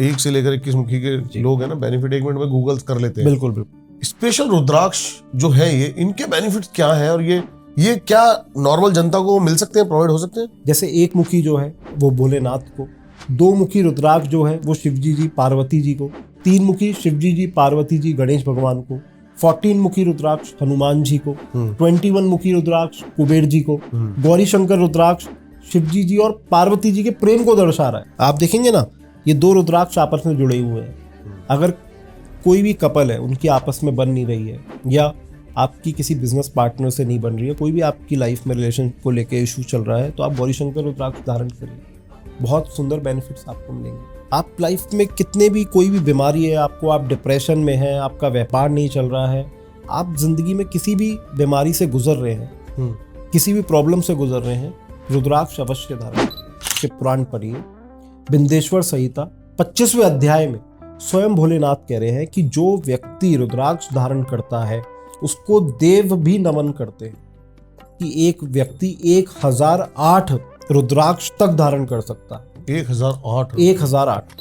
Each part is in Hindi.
1 से लेकर 21 मुखी के लोग हैं ना, बेनिफिट 1 मिनट में गूगल कर लेते हैं। बिल्कुल बिल्कुल। स्पेशल रुद्राक्ष जो है ये, इनके बेनिफिट्स क्या हैं और ये क्या नॉर्मल जनता को मिल सकते हैं, प्रोवाइड हो सकते हैं? जैसे 1 मुखी जो है वो भोलेनाथ को, 2 मुखी रुद्राक्ष जो है वो शिवजी जी पार्वती जी को, 3 मुखी शिवजी जी पार्वती जी गणेश भगवान को, 14 मुखी रुद्राक्ष हनुमान जी को, 21 मुखी रुद्राक्ष कुबेर जी को, गौरी शंकर रुद्राक्ष शिवजी जी और पार्वती जी के प्रेम को दर्शा रहा है। आप देखेंगे ना, ये 2 रुद्राक्ष आपस में जुड़े हुए हैं। अगर कोई भी कपल है, उनकी आपस में बन नहीं रही है, या आपकी किसी बिजनेस पार्टनर से नहीं बन रही है, कोई भी आपकी लाइफ में रिलेशन को लेके इशू चल रहा है, तो आप गौरी शंकर रुद्राक्ष धारण करिए, बहुत सुंदर बेनिफिट्स आपको मिलेंगे। आप लाइफ में कितने भी कोई भी बीमारी है आपको, आप डिप्रेशन में हैं, आपका व्यापार नहीं चल रहा है, आप जिंदगी में किसी भी बीमारी से गुजर रहे हैं, किसी भी प्रॉब्लम से गुजर रहे हैं, रुद्राक्ष अवश्य धारण के पुराण पढ़िए। बिंदेश्वर संहिता 25वें अध्याय में स्वयं भोलेनाथ कह रहे हैं कि जो व्यक्ति रुद्राक्ष धारण करता है उसको देव भी नमन करते हैं, कि एक व्यक्ति 1008 रुद्राक्ष तक धारण कर सकता है। 1008।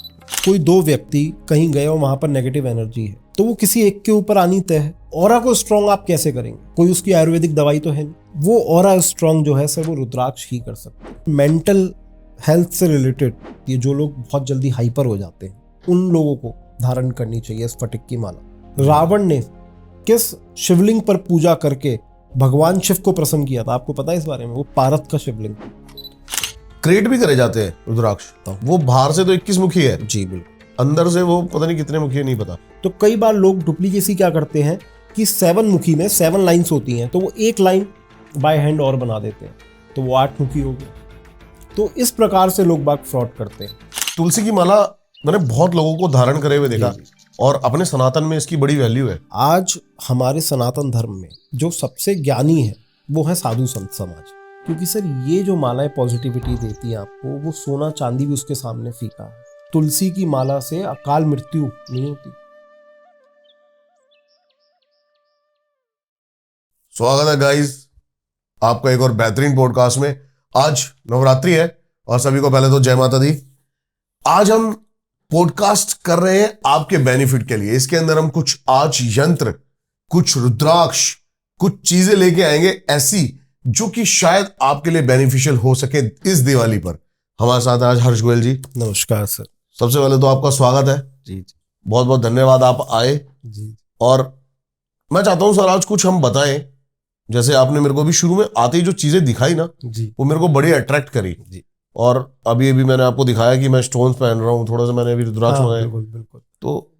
कोई 2 व्यक्ति कहीं गए और वहां पर नेगेटिव एनर्जी है, तो वो किसी एक के ऊपर आनी तय है। ऑरा को स्ट्रॉन्ग आप कैसे करेंगे? कोई उसकी आयुर्वेदिक दवाई तो है नहीं, वो ऑरा स्ट्रॉन्ग जो है सर वो रुद्राक्ष ही कर सकते हैं। मेंटल हेल्थ से रिलेटेड ये जो लोग बहुत जल्दी हाइपर हो जाते हैं, उन लोगों को धारण करनी चाहिए स्फटिक की माला। रावण ने किस शिवलिंग पर पूजा करके भगवान शिव को प्रसन्न किया था, आपको पता है इस बारे में? वो पारत का शिवलिंग। क्रिएट भी करे जाते हैं रुद्राक्ष, वो बाहर से तो 21 मुखी है जी बिल्कुल, अंदर से वो पता नहीं कितने मुखी है, नहीं पता। तो कई बार लोग डुप्लीकेसी क्या करते हैं कि 7 मुखी में 7 लाइन्स होती हैं, तो वो 1 लाइन बाय हैंड और बना देते हैं, तो वो 8 मुखी हो गई। तो इस प्रकार से लोग बाग फ्रॉड करते हैं। तुलसी की माला मैंने बहुत लोगों को धारण करे हुए देखा, और अपने सनातन में इसकी बड़ी वैल्यू है। आज हमारे सनातन धर्म में जो सबसे ज्ञानी है वो है साधु संत समाज, क्योंकि सर ये जो मालाएं पॉजिटिविटी देती हैं आपको, वो सोना चांदी भी उसके सामने फीका है। तुलसी की माला से अकाल मृत्यु नहीं होती। स्वागत है गाइस आपका एक और बेहतरीन पॉडकास्ट में। आज नवरात्रि है और सभी को पहले तो जय माता दी। आज हम पॉडकास्ट कर रहे हैं आपके बेनिफिट के लिए। इसके अंदर हम कुछ आज यंत्र, कुछ रुद्राक्ष, कुछ चीजें लेके आएंगे ऐसी जो कि शायद आपके लिए बेनिफिशियल हो सके इस दिवाली पर। हमारे साथ आज हर्ष गोयल जी। नमस्कार सर। सबसे पहले तो आपका स्वागत है जी। बहुत बहुत धन्यवाद आप आए जी। और मैं चाहता हूं सर आज कुछ हम बताएं। जैसे आपने मेरे को भी शुरू में आते ही जो चीजें दिखाई ना जी, वो मेरे को बड़ी अट्रैक्ट करी जी। और अभी मैंने आपको दिखाया कि मैं स्टोन्स पहन रहा हूँ, थोड़ा सा मैंने अभी रुद्राक्ष मंगाया। बिल्कुल। तो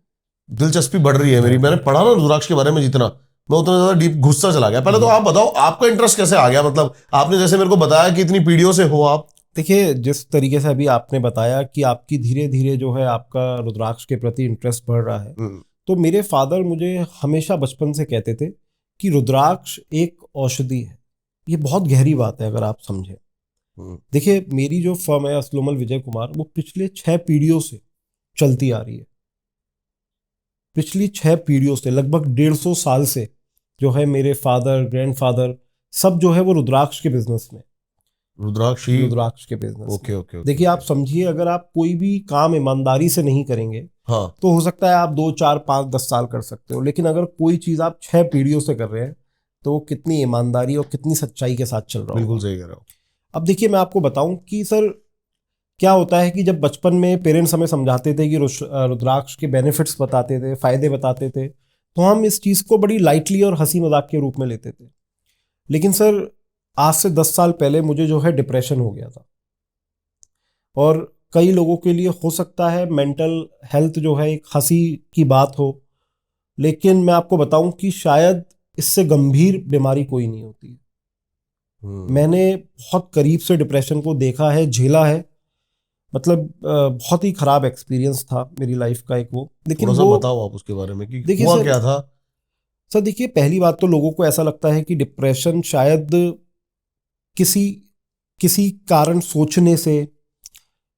दिलचस्पी बढ़ रही है मेरी। मैंने पढ़ा ना रुद्राक्ष के बारे में जितना, मैं उतना ज्यादा डीप गुस्सा चला गया। पहले तो आप बताओ आपका इंटरेस्ट कैसे आ गया? मतलब आपने जैसे मेरे को बताया कि इतनी पीढ़ियों से हो आप। देखिए, जिस तरीके से अभी आपने बताया कि आपकी धीरे धीरे जो है आपका रुद्राक्ष के प्रति इंटरेस्ट बढ़ रहा है, तो मेरे फादर मुझे हमेशा बचपन से कहते थे कि रुद्राक्ष एक औषधि है। ये बहुत गहरी बात है अगर आप समझें। देखिए, मेरी जो फर्म है असलोमल विजय कुमार, वो पिछले 6 पीढ़ियों से चलती आ रही है। पिछली 6 पीढ़ियों से, लगभग 150 साल से जो है मेरे फादर, ग्रैंडफादर सब जो है वो रुद्राक्ष के बिजनेस में। रुद्राक्ष के बिजनेस। ओके। देखिए, आप समझिए, अगर आप कोई भी काम ईमानदारी से नहीं करेंगे हाँ, तो हो सकता है आप 2, 4, 5, 10 साल कर सकते हो, लेकिन अगर कोई चीज आप 6 पीढ़ियों से कर रहे हैं तो वो कितनी ईमानदारी और कितनी सच्चाई के साथ चल रहा है। बिल्कुल सही कह रहा हूँ। अब देखिए, मैं आपको बताऊं कि सर क्या होता है कि जब बचपन में पेरेंट्स हमें समझाते थे कि रुद्राक्ष के बेनिफिट्स बताते थे, फायदे बताते थे, तो हम इस चीज़ को बड़ी लाइटली और हंसी मजाक के रूप में लेते थे। लेकिन सर आज से 10 साल पहले मुझे जो है डिप्रेशन हो गया था, और कई लोगों के लिए हो सकता है मेंटल हेल्थ जो है एक हंसी की बात हो, लेकिन मैं आपको बताऊं कि शायद इससे गंभीर बीमारी कोई नहीं होती। मैंने बहुत करीब से डिप्रेशन को देखा है, झेला है। मतलब बहुत ही खराब एक्सपीरियंस था मेरी लाइफ का एक वो। लेकिन थोड़ा सा बताओ आप उसके बारे में कि हुआ सर, क्या था? सर देखिए, पहली बात तो लोगों को ऐसा लगता है कि डिप्रेशन शायद किसी कारण सोचने से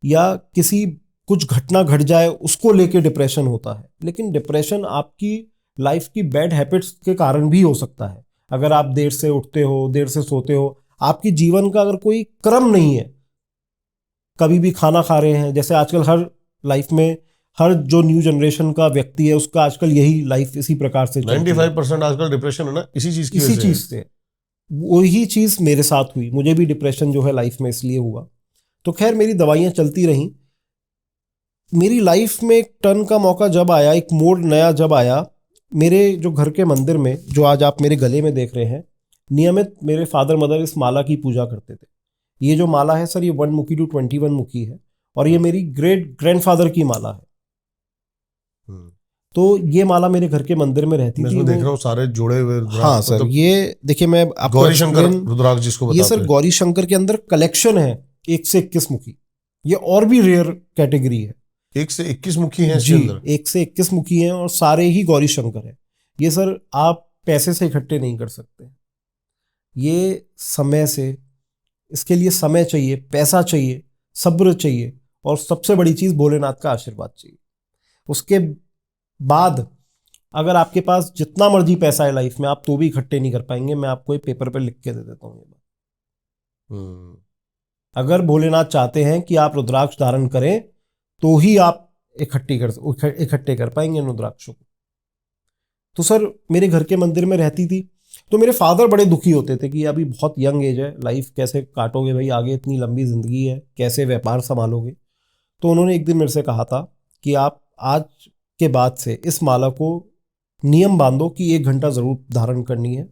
या किसी कुछ घटना घट जाए उसको लेके डिप्रेशन होता है, लेकिन डिप्रेशन आपकी लाइफ की बैड हैबिट्स के कारण भी हो सकता है। अगर आप देर से उठते हो, देर से सोते हो, आपकी जीवन का अगर कोई क्रम नहीं है, कभी भी खाना खा रहे हैं, जैसे आजकल हर लाइफ में हर जो न्यू जनरेशन का व्यक्ति है उसका आजकल यही लाइफ इसी प्रकार से चलती है। 95% आजकल डिप्रेशन है ना, इसी चीज की इसी वजह से है। चीज से वही चीज मेरे साथ हुई, मुझे भी डिप्रेशन जो है लाइफ में इसलिए हुआ। तो खैर मेरी दवाइयां चलती रहीं। मेरी लाइफ में एक टर्न का मौका जब आया, एक मोड़ नया जब आया, मेरे जो घर के मंदिर में जो आज आप मेरे गले में देख रहे हैं, नियमित मेरे फादर मदर इस माला की पूजा करते थे। ये जो माला है सर, ये 1 मुखी टू 21 मुखी है और ये मेरी ग्रेट ग्रैंडफादर की माला है। तो ये माला मेरे घर के मंदिर में रहती मैं थी। इसमें देख रहा हूँ सारे जुड़े हुए रुद्राक्ष, हाँ सर, मतलब ये देखिए मैं आपको गौरी शंकर explain- रुद्राक्ष जिसको ये बताते सर हैं। गौरी शंकर के अंदर कलेक्शन है 1 से 21 मुखी। ये और भी रेयर कैटेगरी है। 1 से 21 मुखी हैं इसके जी, अंदर। 1 से 21 मुखी हैं और सारे ही गौरी शंकर है। ये सर आप पैसे से इकट्ठे नहीं कर सकते, ये समय से, इसके लिए समय चाहिए, पैसा चाहिए, सब्र चाहिए और सबसे बड़ी चीज भोलेनाथ का आशीर्वाद चाहिए। उसके बाद अगर आपके पास जितना मर्जी पैसा है लाइफ में, आप तो भी इकट्ठे नहीं कर पाएंगे। मैं आपको एक पेपर पे लिख के दे देता हूँ ये बात। अगर भोलेनाथ चाहते हैं कि आप रुद्राक्ष धारण करें तो ही आप इकट्ठे कर पाएंगे इन रुद्राक्षों को। तो सर मेरे घर के मंदिर में रहती थी, तो मेरे फादर बड़े दुखी होते थे कि अभी बहुत यंग एज है, लाइफ कैसे काटोगे भाई, आगे इतनी लंबी जिंदगी है, कैसे व्यापार संभालोगे। तो उन्होंने एक दिन मेरे से कहा था कि आप आज के बाद से इस माला को नियम बांधो कि 1 घंटा जरूर धारण करनी है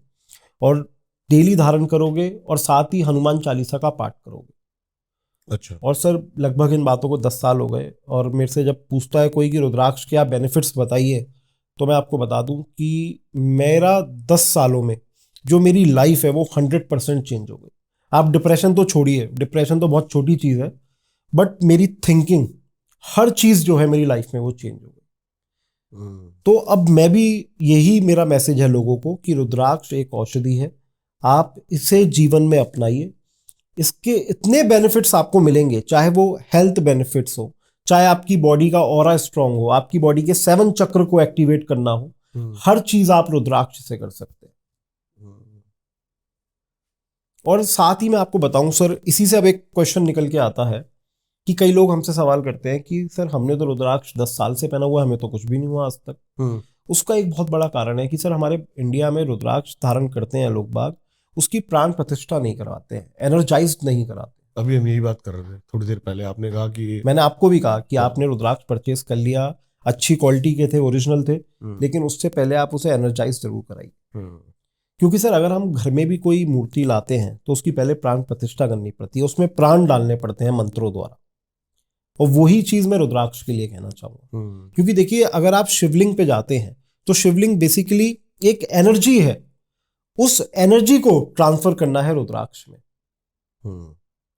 और डेली धारण करोगे और साथ ही हनुमान चालीसा का पाठ करोगे। अच्छा। और सर लगभग इन बातों को 10 साल हो गए और मेरे से जब पूछता है कोई कि रुद्राक्ष के आप बेनिफिट्स बताइए, तो मैं आपको बता दूं कि मेरा 10 सालों में जो मेरी लाइफ है वो 100% चेंज हो गई। आप डिप्रेशन तो छोड़िए, डिप्रेशन तो बहुत छोटी चीज़ है, बट मेरी थिंकिंग, हर चीज़ जो है मेरी लाइफ में वो चेंज हो गई। तो अब मैं भी, यही मेरा मैसेज है लोगों को कि रुद्राक्ष एक औषधि है, आप इसे जीवन में अपनाइए। इसके इतने बेनिफिट्स आपको मिलेंगे, चाहे वो हेल्थ बेनिफिट्स हो, चाहे आपकी बॉडी का ऑरा स्ट्रांग हो, आपकी बॉडी के 7 चक्र को एक्टिवेट करना हो, हर चीज आप रुद्राक्ष से कर सकते हैं। और साथ ही मैं आपको बताऊं सर, इसी से अब एक क्वेश्चन निकल के आता है कि कई लोग हमसे सवाल करते हैं कि सर हमने तो रुद्राक्ष 10 साल से पहना हुआ, हमें तो कुछ भी नहीं हुआ आज तक। उसका एक बहुत बड़ा कारण है कि सर हमारे इंडिया में रुद्राक्ष धारण करते हैं लोग बाग, उसकी प्राण प्रतिष्ठा नहीं करवाते हैं, एनर्जाइज्ड नहीं कराते। अभी हम यही बात कर रहे थे थोड़ी देर पहले, आपने कहा कि मैंने आपको भी कहा कि आपने रुद्राक्ष परचेस कर लिया, अच्छी क्वालिटी के थे, ओरिजिनल थे, लेकिन उससे पहले आप उसे एनर्जाइज जरूर कराइए। क्योंकि सर अगर हम घर में भी कोई मूर्ति लाते हैं तो उसकी पहले प्राण प्रतिष्ठा करनी पड़ती है, उसमें प्राण डालने पड़ते हैं मंत्रों द्वारा। और वही चीज मैं रुद्राक्ष के लिए कहना चाहूंगा। क्योंकि देखिए अगर आप शिवलिंग पे जाते हैं तो शिवलिंग बेसिकली एक एनर्जी है, उस एनर्जी को ट्रांसफर करना है रुद्राक्ष में।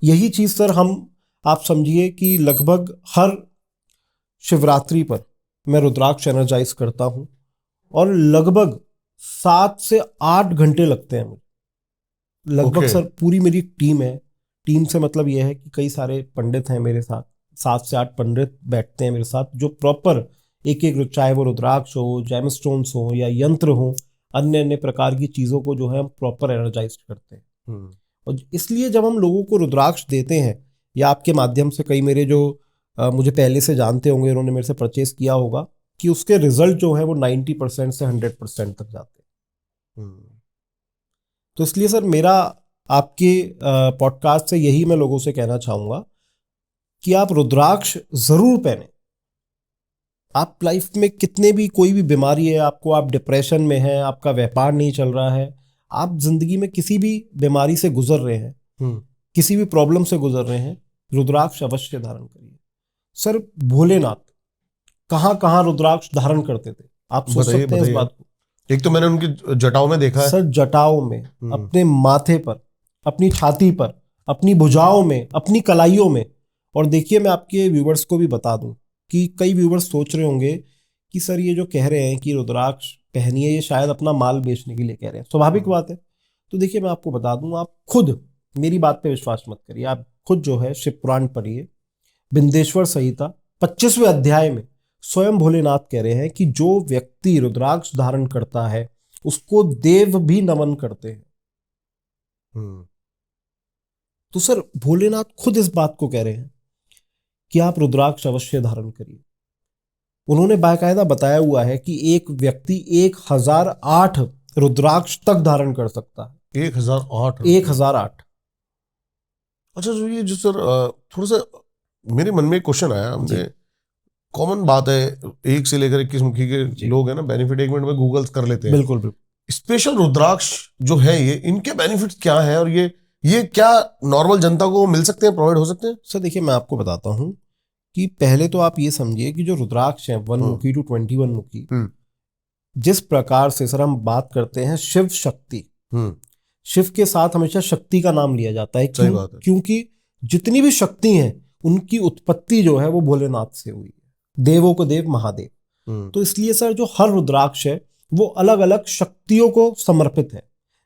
यही चीज सर हम, आप समझिए कि लगभग हर शिवरात्रि पर मैं रुद्राक्ष एनर्जाइज करता हूं और लगभग 7 से 8 घंटे लगते हैं मुझे लगभग। सर पूरी मेरी टीम है, टीम से मतलब यह है कि कई सारे पंडित हैं मेरे साथ, 7 से 8 पंडित बैठते हैं मेरे साथ, जो प्रॉपर एक एक, चाहे वो रुद्राक्ष हो, जेमस्टोन्स हो या यंत्र हो, अन्य अन्य प्रकार की चीज़ों को जो है हम प्रॉपर एनर्जाइज करते हैं। और इसलिए जब हम लोगों को रुद्राक्ष देते हैं, या आपके माध्यम से कई मेरे जो मुझे पहले से जानते होंगे, उन्होंने मेरे से परचेस किया होगा, कि उसके रिजल्ट जो है वो 90% से 100% तक जाते हैं। तो इसलिए सर मेरा आपके पॉडकास्ट से यही मैं लोगों से कहना चाहूँगा कि आप रुद्राक्ष ज़रूर पहने। आप लाइफ में कितने भी, कोई भी बीमारी है आपको, आप डिप्रेशन में हैं, आपका व्यापार नहीं चल रहा है, आप जिंदगी में किसी भी बीमारी से गुजर रहे हैं, किसी भी प्रॉब्लम से गुजर रहे हैं, रुद्राक्ष अवश्य धारण करिए। सर भोलेनाथ कहाँ कहाँ रुद्राक्ष धारण करते थे, आप सोच सकते हैं इस बात को? एक तो मैंने उनकी जटाओं में देखा है सर, जटाओं में, अपने माथे पर, अपनी छाती पर, अपनी भुजाओं में, अपनी कलाइयों में। और देखिए मैं आपके व्यूवर्स को भी बता दूं कि कई व्यूवर्स सोच रहे होंगे कि सर ये जो कह रहे हैं कि रुद्राक्ष पहनिए, ये शायद अपना माल बेचने के लिए कह रहे हैं। स्वाभाविक बात है। तो देखिए मैं आपको बता दूं, आप खुद मेरी बात पे विश्वास मत करिए, आप खुद जो है शिव पुराण पढ़िए, बिंदेश्वर संहिता 25वें अध्याय में स्वयं भोलेनाथ कह रहे हैं कि जो व्यक्ति रुद्राक्ष धारण करता है उसको देव भी नमन करते हैं। तो सर भोलेनाथ खुद इस बात को कह रहे हैं कि आप रुद्राक्ष अवश्य धारण करिए। उन्होंने बाकायदा बताया हुआ है कि एक व्यक्ति 1008 रुद्राक्ष तक धारण कर सकता है। 1008? 1008। अच्छा, तो ये जो सर थोड़ा सा मेरे मन में एक क्वेश्चन आया। हमने कॉमन बात है, 1 से लेकर 21 मुखी के लोग हैं ना, बेनिफिट 1 मिनट में गूगल कर लेते हैं। बिल्कुल बिल्कुल। स्पेशल रुद्राक्ष जो है ये, इनके बेनिफिट्स क्या है और ये क्या नॉर्मल जनता को मिल सकते हैं, प्रोवाइड हो सकते हैं? सर देखिए, मैं आपको बताता हूं कि पहले तो आप ये समझिए कि जो रुद्राक्ष हैं 1 मुखी टू 21 मुखी, जिस प्रकार से सर हम बात करते हैं शिव शक्ति, शिव के साथ हमेशा शक्ति का नाम लिया जाता है। सही बात है। क्योंकि जितनी भी शक्ति हैं उनकी उत्पत्ति जो है वो भोलेनाथ से हुई है, देवों को देव महादेव। तो इसलिए सर जो हर रुद्राक्ष है वो अलग अलग शक्तियों को समर्पित है।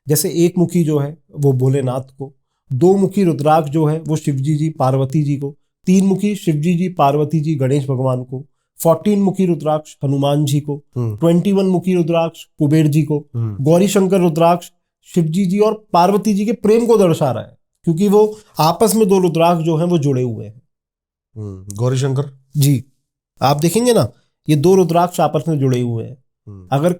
जैसे 1 मुखी जो है वो भोलेनाथ को, 2 मुखी रुद्राक्ष जो है वो शिवजी जी पार्वती जी को, 3 मुखी शिवजी जी पार्वती जी गणेश भगवान को, 14 मुखी रुद्राक्ष हनुमान जी को, 21 मुखी रुद्राक्ष कुबेर जी को, गौरी शंकर रुद्राक्ष शिवजी जी और पार्वती जी के प्रेम को दर्शा रहा है, क्योंकि वो आपस में 2 रुद्राक्ष जो हैं वो जुड़े हुए हैं। गौरी शंकर जी, आप देखेंगे ना, ये 2 रुद्राक्ष आपस में जुड़े हुए हैं। अगर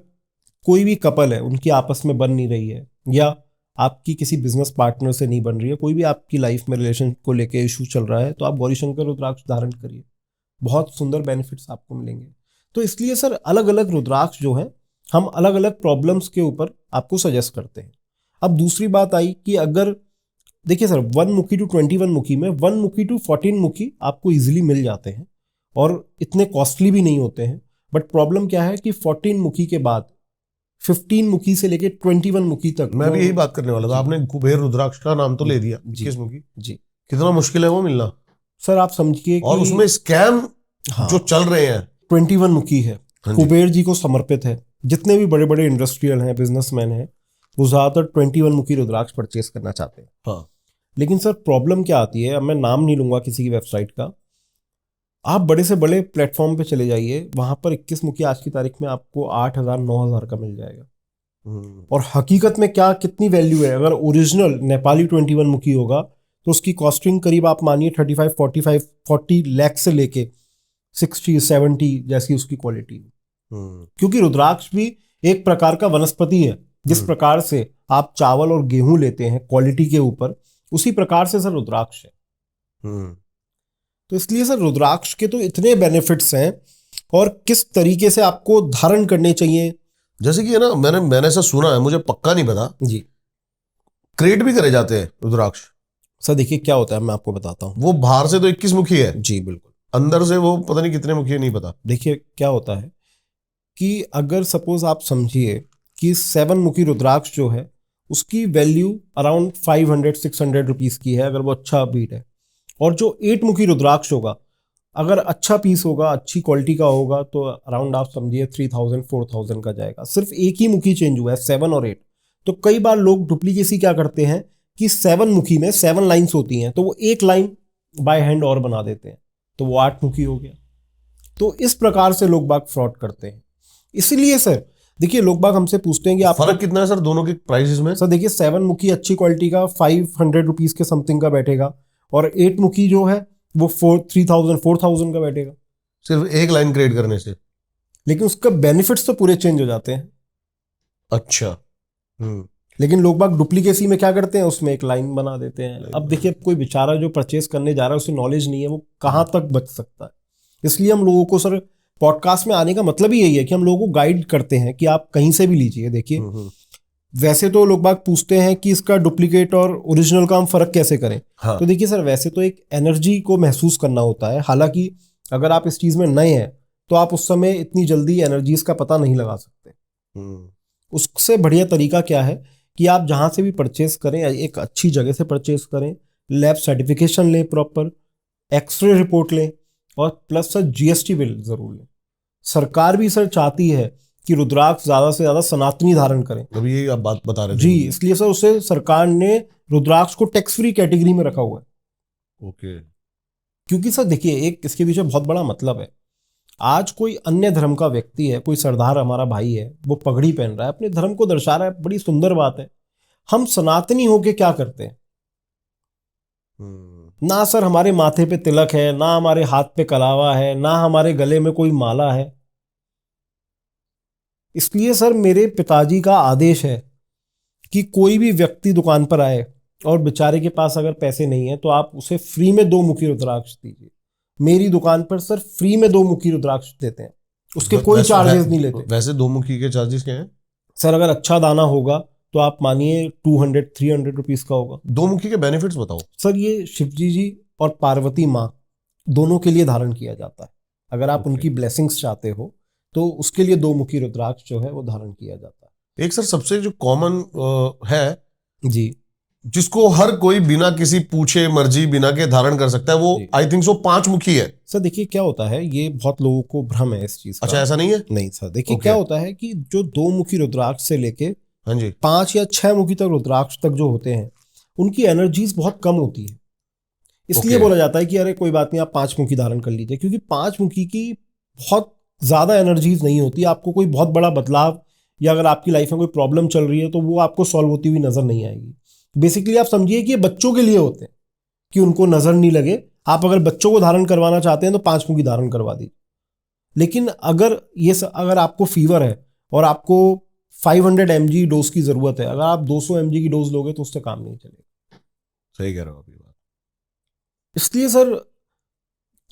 कोई भी कपल है, उनकी आपस में बन नहीं रही है, या आपकी किसी बिजनेस पार्टनर से नहीं बन रही है, कोई भी आपकी लाइफ में रिलेशन को लेके इशू चल रहा है, तो आप गौरी शंकर रुद्राक्ष धारण करिए, बहुत सुंदर बेनिफिट्स आपको मिलेंगे। तो इसलिए सर अलग अलग रुद्राक्ष जो हैं हम अलग अलग प्रॉब्लम्स के ऊपर आपको सजेस्ट करते हैं। अब दूसरी बात आई कि अगर देखिए सर 1 मुखी टू 21 मुखी में 1 मुखी टू 14 मुखी आपको इजीली मिल जाते हैं और इतने कॉस्टली भी नहीं होते हैं। बट प्रॉब्लम क्या है कि 14 मुखी के बाद 15 मुखी से लेके 21 मुखी तक, मैं भी यही बात करने वाला था। आपने कुबेर रुद्राक्ष का नाम तो ले दिया, 21 मुखी जी, कितना मुश्किल है वो मिलना सर आप समझिए। और उसमें स्कैम जो चल रहे हैं। 21 मुखी है, कुबेर जी को समर्पित है। जितने भी बड़े बड़े इंडस्ट्रियल हैं, बिजनेसमैन हैं, वो ज्यादातर 21 मुखी रुद्राक्ष परचेस करना चाहते हैं। हाँ। लेकिन सर प्रॉब्लम क्या आती है, अब मैं नाम नहीं लूंगा किसी की वेबसाइट का, आप बड़े से बड़े प्लेटफॉर्म पे चले जाइए, वहां पर 21 मुखी आज की तारीख में आपको 8,000 9,000 का मिल जाएगा। और हकीकत में क्या कितनी वैल्यू है, अगर ओरिजिनल नेपाली 21 मुखी होगा तो उसकी कॉस्टिंग करीब आप मानिए 35 45 40 लाख से लेके 60 70 जैसी उसकी क्वालिटी। क्योंकि रुद्राक्ष भी एक प्रकार का वनस्पति है। जिस प्रकार से आप चावल और गेहूं लेते हैं क्वालिटी के ऊपर, उसी प्रकार से सर रुद्राक्ष है। तो इसलिए सर रुद्राक्ष के तो इतने बेनिफिट्स हैं, और किस तरीके से आपको धारण करने चाहिए, जैसे कि है ना, मैंने ऐसा सुना है, मुझे पक्का नहीं पता जी, क्रिएट भी करे जाते हैं रुद्राक्ष। सर देखिए क्या होता है, मैं आपको बताता हूँ। वो बाहर से तो 21 मुखी है जी बिल्कुल, अंदर से वो पता नहीं कितने मुखी है, नहीं पता। देखिए क्या होता है कि अगर सपोज आप समझिए कि 7 मुखी रुद्राक्ष जो है उसकी वैल्यू अराउंड 500-600 रुपीज की है, अगर वो अच्छा बीट है। और जो 8 मुखी रुद्राक्ष होगा, अगर अच्छा पीस होगा, अच्छी क्वालिटी का होगा, तो अराउंड आप समझिए 3,000-4,000 का जाएगा। सिर्फ एक ही मुखी चेंज हुआ है, 7 और 8। तो कई बार लोग डुप्लीकेसी क्या करते हैं कि 7 मुखी में 7 लाइन्स होती हैं, तो वो एक लाइन बाय हैंड और बना देते हैं, तो वो 8 मुखी हो गया। तो इस प्रकार से लोग बाग फ्रॉड करते हैं। इसीलिए सर देखिए, लोग बाग हमसे पूछते हैं कि आप फर्क कितना है सर दोनों के प्राइसेस में? सर देखिए, 7 मुखी अच्छी क्वालिटी का 500 रुपीज के समथिंग का बैठेगा, और 8 मुखी जो है वो 3,000-4,000 का बैठेगा, सिर्फ एक लाइन क्रिएट करने से। लेकिन उसका बेनिफिट्स तो पूरे चेंज हो जाते हैं। अच्छा। लेकिन लोग बाग डुप्लीकेसी में क्या करते हैं, उसमें एक लाइन बना देते हैं। अब देखिए, कोई बेचारा जो परचेस करने जा रहा है, उसे नॉलेज नहीं है, वो कहाँ तक बच सकता है। इसलिए हम लोगों को सर पॉडकास्ट में आने का मतलब ही यही है कि हम लोगों को गाइड करते हैं कि आप कहीं से भी लीजिए। देखिए, वैसे तो लोग बाग पूछते हैं कि इसका डुप्लीकेट और ओरिजिनल का हम फर्क कैसे करें। हाँ। तो देखिए सर, वैसे तो एक एनर्जी को महसूस करना होता है। हालांकि अगर आप इस चीज में नए हैं तो आप उस समय इतनी जल्दी एनर्जीज का पता नहीं लगा सकते। उससे बढ़िया तरीका क्या है कि आप जहां से भी परचेस करें, एक अच्छी जगह से परचेस करें, लैब सर्टिफिकेशन लें, प्रॉपर एक्सरे रिपोर्ट लें, और प्लस सर जीएसटी बिल जरूर लें। सरकार भी सर चाहती है कि रुद्राक्ष ज्यादा से ज्यादा सनातनी धारण करें। अभी ये आप बात बता रहे थे जी, इसलिए सर उसे सरकार ने रुद्राक्ष को टैक्स फ्री कैटेगरी में रखा हुआ है। ओके। क्योंकि सर देखिए, एक इसके पीछे बहुत बड़ा मतलब है। आज कोई अन्य धर्म का व्यक्ति है, कोई सरदार हमारा भाई है, वो पगड़ी पहन रहा है, अपने धर्म को दर्शा रहा है, बड़ी सुंदर बात है। हम सनातनी होके क्या करते हैं? ना सर हमारे माथे पे तिलक है, ना हमारे हाथ पे कलावा है, ना हमारे गले में कोई माला है, इसलिए सर मेरे पिताजी का आदेश है कि कोई भी व्यक्ति दुकान पर आए और बेचारे के पास अगर पैसे नहीं है तो आप उसे फ्री में 2 मुखी रुद्राक्ष दीजिए। मेरी दुकान पर सर फ्री में 2 मुखी रुद्राक्ष देते हैं, उसके कोई चार्जेस नहीं लेते। वैसे 2 मुखी के चार्जेस क्या हैं सर? अगर अच्छा दाना होगा तो आप मानिए 200-300 रुपीज का होगा। 2 मुखी के बेनिफिट्स बताओ सर ये शिवजी जी और पार्वती माँ दोनों के लिए धारण किया जाता है। अगर आप उनकी ब्लेसिंग्स चाहते हो तो उसके लिए 2 मुखी रुद्राक्ष जो है वो धारण किया जाता है। एक सर सबसे जो कॉमन है जी, जिसको हर कोई बिना किसी पूछे मर्जी बिना के धारण कर सकता है, वो आई थिंक सो 5 मुखी है। सर देखिए क्या होता है, ये बहुत लोगों को भ्रम है इस चीज का। अच्छा, ऐसा नहीं है? नहीं सर, देखिए क्या होता है कि जो 2 मुखी रुद्राक्ष से लेके हाँ जी 5 या 6 मुखी तक रुद्राक्ष तक जो होते हैं उनकी एनर्जीज बहुत कम होती है। इसलिए बोला जाता है कि अरे कोई बात नहीं, आप 5 मुखी धारण कर लीजिए, क्योंकि 5 मुखी की बहुत ज्यादा एनर्जीज नहीं होती। आपको कोई बहुत बड़ा बदलाव या अगर आपकी लाइफ में कोई प्रॉब्लम चल रही है तो वो आपको सॉल्व होती हुई नजर नहीं आएगी। बेसिकली आप समझिए कि ये बच्चों के लिए होते हैं कि उनको नजर नहीं लगे। आप अगर बच्चों को धारण करवाना चाहते हैं तो 5 मुखी धारण करवा दीजिए। लेकिन अगर आपको फीवर है और आपको 500 mg डोज की जरूरत है, अगर आप 200 mg की डोज लोगे तो उससे काम नहीं चलेगा। सही कह रहे हो आप ये बात। इसलिए सर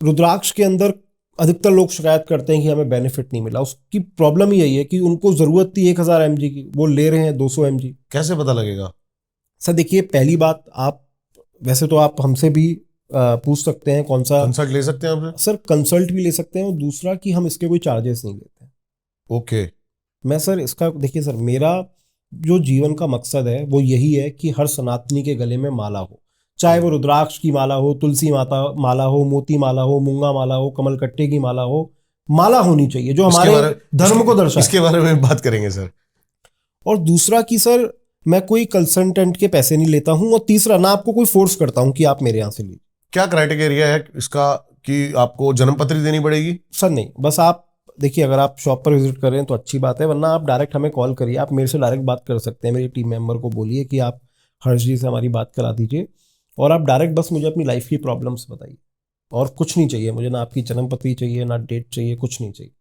रुद्राक्ष के अंदर अधिकतर लोग शिकायत करते हैं कि हमें बेनिफिट नहीं मिला। उसकी प्रॉब्लम ही यही है कि उनको जरूरत थी 1000 mg की, वो ले रहे हैं 200 mg। कैसे पता लगेगा? सर देखिए, पहली बात, आप वैसे तो आप हमसे भी पूछ सकते हैं कौन सा कंसल्ट ले सकते हैं आपसे? सर कंसल्ट भी ले सकते हैं, और दूसरा कि हम इसके कोई चार्जेस नहीं लेते हैं। ओके। मैं सर इसका देखिए सर, मेरा जो जीवन का मकसद है वो यही है कि हर सनातनी के गले में माला हो, चाहे वो रुद्राक्ष की माला हो, तुलसी माता माला हो, मोती माला हो, मूंगा माला हो, कमलकट्टे की माला हो, माला होनी चाहिए जो हमारे धर्म को दर्शाए। इसके बारे में बात करेंगे सर। और दूसरा कि सर मैं कोई कंसल्टेंट के पैसे नहीं लेता हूं, और तीसरा ना आपको कोई फोर्स करता हूं कि आप मेरे यहां से लीजिए। क्या क्राइटेरिया है इसका कि आपको जन्मपत्री देनी पड़ेगी? सर नहीं, बस आप देखिए, अगर आप शॉप पर विजिट कर रहे हैं तो अच्छी बात है, वरना आप डायरेक्ट हमें कॉल करिए। आप मेरे से डायरेक्ट बात कर सकते हैं, मेरी टीम मेंबर को बोलिए कि आप हर्ष जी से हमारी बात करा दीजिए, और आप डायरेक्ट बस मुझे अपनी लाइफ की प्रॉब्लम्स बताइए, और कुछ नहीं चाहिए मुझे, ना आपकी जन्मपत्री चाहिए, ना डेट चाहिए, कुछ नहीं चाहिए।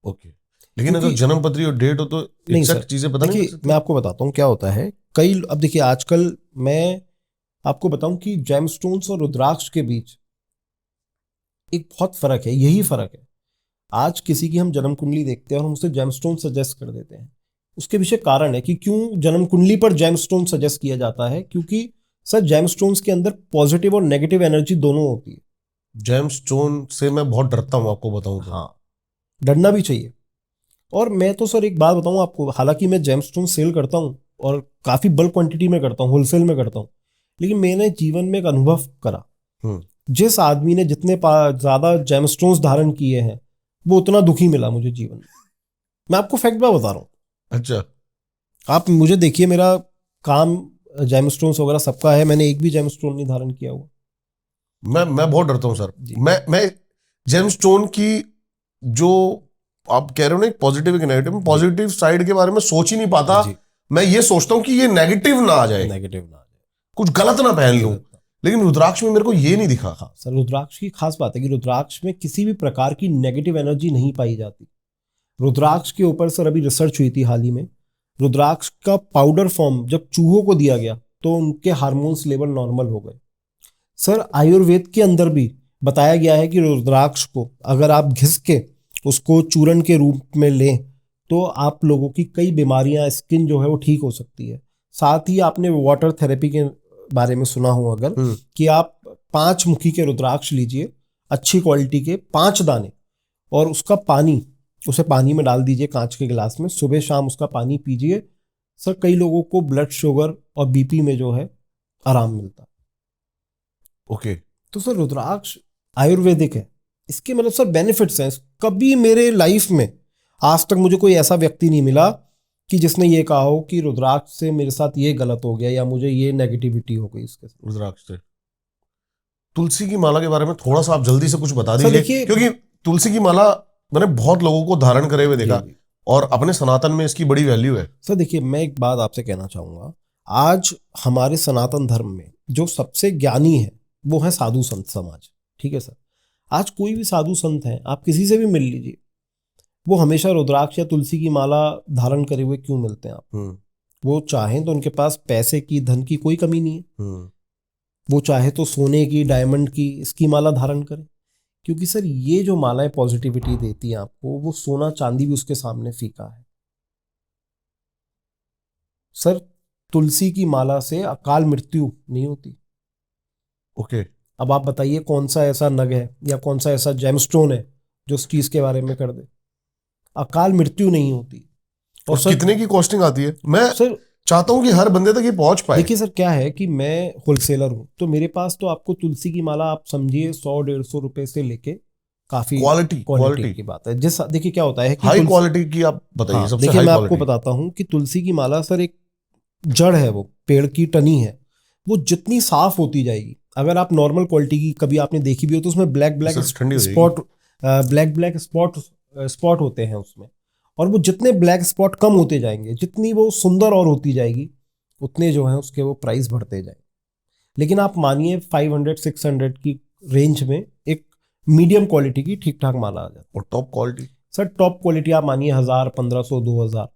ओके। लेकिन अगर जन्मपत्री और डेट हो तो एग्जैक्ट चीजें पता नहीं। मैं आपको बताता हूँ क्या होता है। अब देखिए, आजकल मैं आपको बताऊं कि जेमस्टोन्स और रुद्राक्ष के बीच एक बहुत फर्क है। यही फर्क है, आज किसी की हम जन्म कुंडली देखते हैं और हम उसे जेमस्टोन सजेस्ट कर देते हैं। उसके पीछे कारण है कि क्यों जन्म कुंडली पर जेमस्टोन सजेस्ट किया जाता है, क्योंकि सर जेमस्टोन्स के अंदर पॉजिटिव और नेगेटिव एनर्जी दोनों होती है। जेमस्टोन से मैं बहुत डरता हूँ, आपको बताऊं तो। हाँ, डरना भी चाहिए। और मैं तो सर एक बात बताऊं आपको, हालांकि मैं जेमस्टोन सेल करता हूं और काफी बल्क क्वांटिटी में करता हूं, होलसेल में करता हूं, लेकिन मैंने जीवन में एक अनुभव करा। जिस आदमी ने जितने ज्यादा जेमस्टोन्स धारण किए हैं वो उतना दुखी मिला मुझे जीवन में। मैं आपको फैक्ट बता रहा हूँ। अच्छा। आप मुझे देखिए, मेरा काम जेमस्टोन्स वगैरह सबका है, मैंने एक भी जेमस्टोन नहीं धारण किया हुआ। मैं बहुत डरता हूँ सर। मैं जेमस्टोन की जो आप कह रहे हो ना, पॉजिटिव की नेगेटिव, पॉजिटिव साइड के बारे में सोच ही नहीं पाता। मैं ये सोचता हूँ कि ये नेगेटिव ना आ जाए, कुछ गलत ना पहन लूं, लेकिन रुद्राक्ष में मेरे को ये नहीं दिखा। हाँ सर, रुद्राक्ष की खास बात है कि रुद्राक्ष में किसी भी प्रकार की नेगेटिव एनर्जी नहीं पाई जाती। रुद्राक्ष के ऊपर सर अभी रिसर्च हुई थी हाल ही में। रुद्राक्ष का पाउडर फॉर्म जब चूहों को दिया गया तो उनके हार्मोन्स लेवल नॉर्मल हो गए। सर आयुर्वेद के अंदर भी बताया गया है कि रुद्राक्ष को अगर आप घिस के उसको चूर्ण के रूप में लें तो आप लोगों की कई बीमारियां, स्किन जो है वो ठीक हो सकती है। साथ ही आपने वाटर थेरेपी के बारे में सुना हो अगर, कि आप 5 मुखी के रुद्राक्ष लीजिए, अच्छी क्वालिटी के 5 दाने, और उसका पानी, उसे पानी में डाल दीजिए कांच के गिलास में, सुबह शाम उसका पानी पीजिए। सर कई लोगों को ब्लड शुगर और बीपी में जो है आराम मिलता है। ओके। तो सर रुद्राक्ष आयुर्वेदिक है, इसके मतलब सर बेनिफिट्स हैं। कभी मेरे लाइफ में आज तक मुझे कोई ऐसा व्यक्ति नहीं मिला कि जिसने ये कहा हो कि रुद्राक्ष से मेरे साथ ये गलत हो गया या मुझे ये नेगेटिविटी हो गई इसके साथ। रुद्राक्ष से। तुलसी की माला के बारे में थोड़ा सा आप जल्दी से कुछ बता दीजिए, क्योंकि तुलसी की माला मैंने बहुत लोगों को धारण करे हुए देखा और अपने सनातन में इसकी बड़ी वैल्यू है। सर देखिए, मैं एक बात आपसे कहना चाहूंगा, आज हमारे सनातन धर्म में जो सबसे ज्ञानी है वो है साधु संत समाज। ठीक है सर, आज कोई भी साधु संत है, आप किसी से भी मिल लीजिए, वो हमेशा रुद्राक्ष या तुलसी की माला धारण करे हुए क्यों मिलते हैं आप? वो चाहें तो उनके पास पैसे की, धन की कोई कमी नहीं है। वो चाहे तो सोने की, डायमंड की इसकी माला धारण करें, क्योंकि सर ये जो मालाएं पॉजिटिविटी देती हैं आपको, वो सोना चांदी भी उसके सामने फीका है। सर तुलसी की माला से अकाल मृत्यु नहीं होती। ओके। अब आप बताइए कौन सा ऐसा नग है या कौन सा ऐसा जेमस्टोन है जो उस चीज के बारे में कर दे? अकाल मृत्यु नहीं होती। और सर कितने की कॉस्टिंग आती है? मैं सर चाहता हूं कि हर बंदे तक ये पहुंच पाए। देखिए सर, क्या है कि मैं होलसेलर हूं, तो मेरे पास तो आपको तुलसी की माला आप समझिए 100-150 रुपए से लेके काफी क्वालिटी क्वालिटी की बात है। जिस देखिए क्या होता है कि हाई क्वालिटी की आप बताइए, हाँ, सबसे देखिए हाई मैं आपको क्वालिटी। बताता हूँ कि तुलसी की माला सर एक जड़ है, वो पेड़ की टनी है। वो जितनी साफ होती जाएगी, अगर आप नॉर्मल क्वालिटी की कभी आपने देखी भी हो तो उसमें ब्लैक ब्लैक इससे ठंडी हो जाएगी। स्पॉट होते हैं उसमें। और वो जितने ब्लैक स्पॉट कम होते जाएंगे, जितनी वो सुंदर और होती जाएगी, उतने जो है उसके वो प्राइस बढ़ते जाएंगे। लेकिन आप मानिए 500-600 की रेंज में एक मीडियम क्वालिटी की ठीक ठाक माला आ जाती है। और top quality? Sir top quality आप मानिए 1000, 1500, 2000।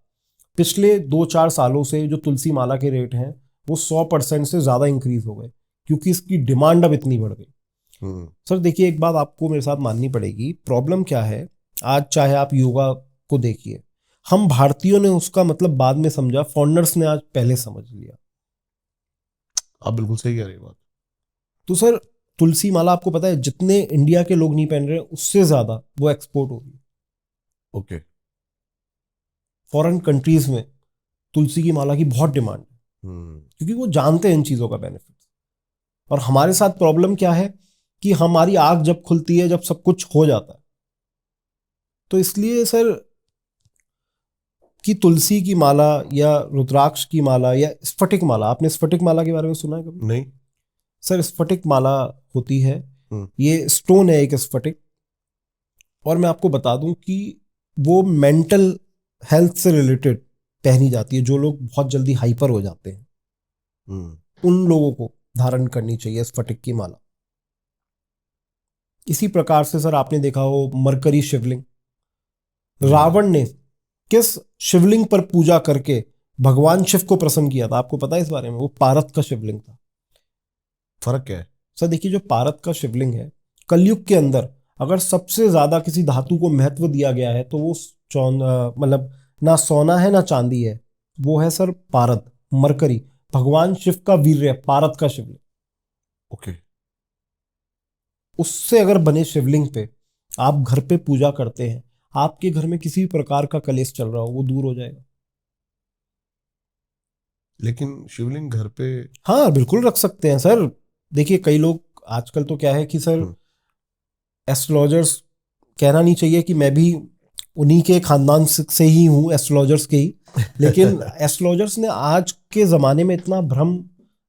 पिछले 2-4 सालों से जो तुलसी माला के रेट हैं वो 100% से ज्यादा इंक्रीज हो गए, क्योंकि इसकी डिमांड अब इतनी बढ़ गई। सर देखिए, एक बात आपको मेरे साथ माननी पड़ेगी। प्रॉब्लम क्या है, आज चाहे आप योगा को देखिए, हम भारतीयों ने उसका मतलब बाद में समझा, फॉरेनर्स ने आज पहले समझ लिया। आप बिल्कुल सही कह रहे हैं बात। तो सर तुलसी माला आपको पता है जितने इंडिया के लोग नहीं पहन रहे, उससे ज्यादा वो एक्सपोर्ट हो रही है। ओके। फॉरेन कंट्रीज में तुलसी की माला की बहुत डिमांड है, क्योंकि वो जानते हैं इन चीजों का बेनिफिट। और हमारे साथ प्रॉब्लम क्या है कि हमारी आंख जब खुलती है जब सब कुछ हो जाता है। तो इसलिए सर कि तुलसी की माला या रुद्राक्ष की माला या स्फटिक माला, आपने स्फटिक माला के बारे में सुना है कभी? नहीं। सर स्फटिक माला होती है, ये स्टोन है एक स्फटिक। और मैं आपको बता दूं कि वो मेंटल हेल्थ से रिलेटेड पहनी जाती है। जो लोग बहुत जल्दी हाइपर हो जाते हैं उन लोगों को धारण करनी चाहिए स्फटिक की माला। इसी प्रकार से सर आपने देखा हो मरकरी शिवलिंग, रावण ने किस शिवलिंग पर पूजा करके भगवान शिव को प्रसन्न किया था, आपको पता है इस बारे में? वो पारत का शिवलिंग था। फर्क क्या है? सर देखिए, जो पारत का शिवलिंग है, कलयुग के अंदर अगर सबसे ज्यादा किसी धातु को महत्व दिया गया है तो वो मतलब ना सोना है ना चांदी है, वो है सर पारत, मरकरी। भगवान शिव का वीर्य, पारत का शिवलिंग। ओके। उससे अगर बने शिवलिंग पे आप घर पे पूजा करते हैं, आपके घर में किसी भी प्रकार का कलेश चल रहा हो वो दूर हो जाएगा। लेकिन शिवलिंग घर पे? हाँ बिल्कुल रख सकते हैं सर। देखिए कई लोग आजकल तो क्या है कि सर एस्ट्रोलॉजर्स, कहना नहीं चाहिए कि मैं भी उन्हीं के खानदान से ही हूँ, एस्ट्रोलॉजर्स के ही, लेकिन एस्ट्रोलॉजर्स ने आज के ज़माने में इतना भ्रम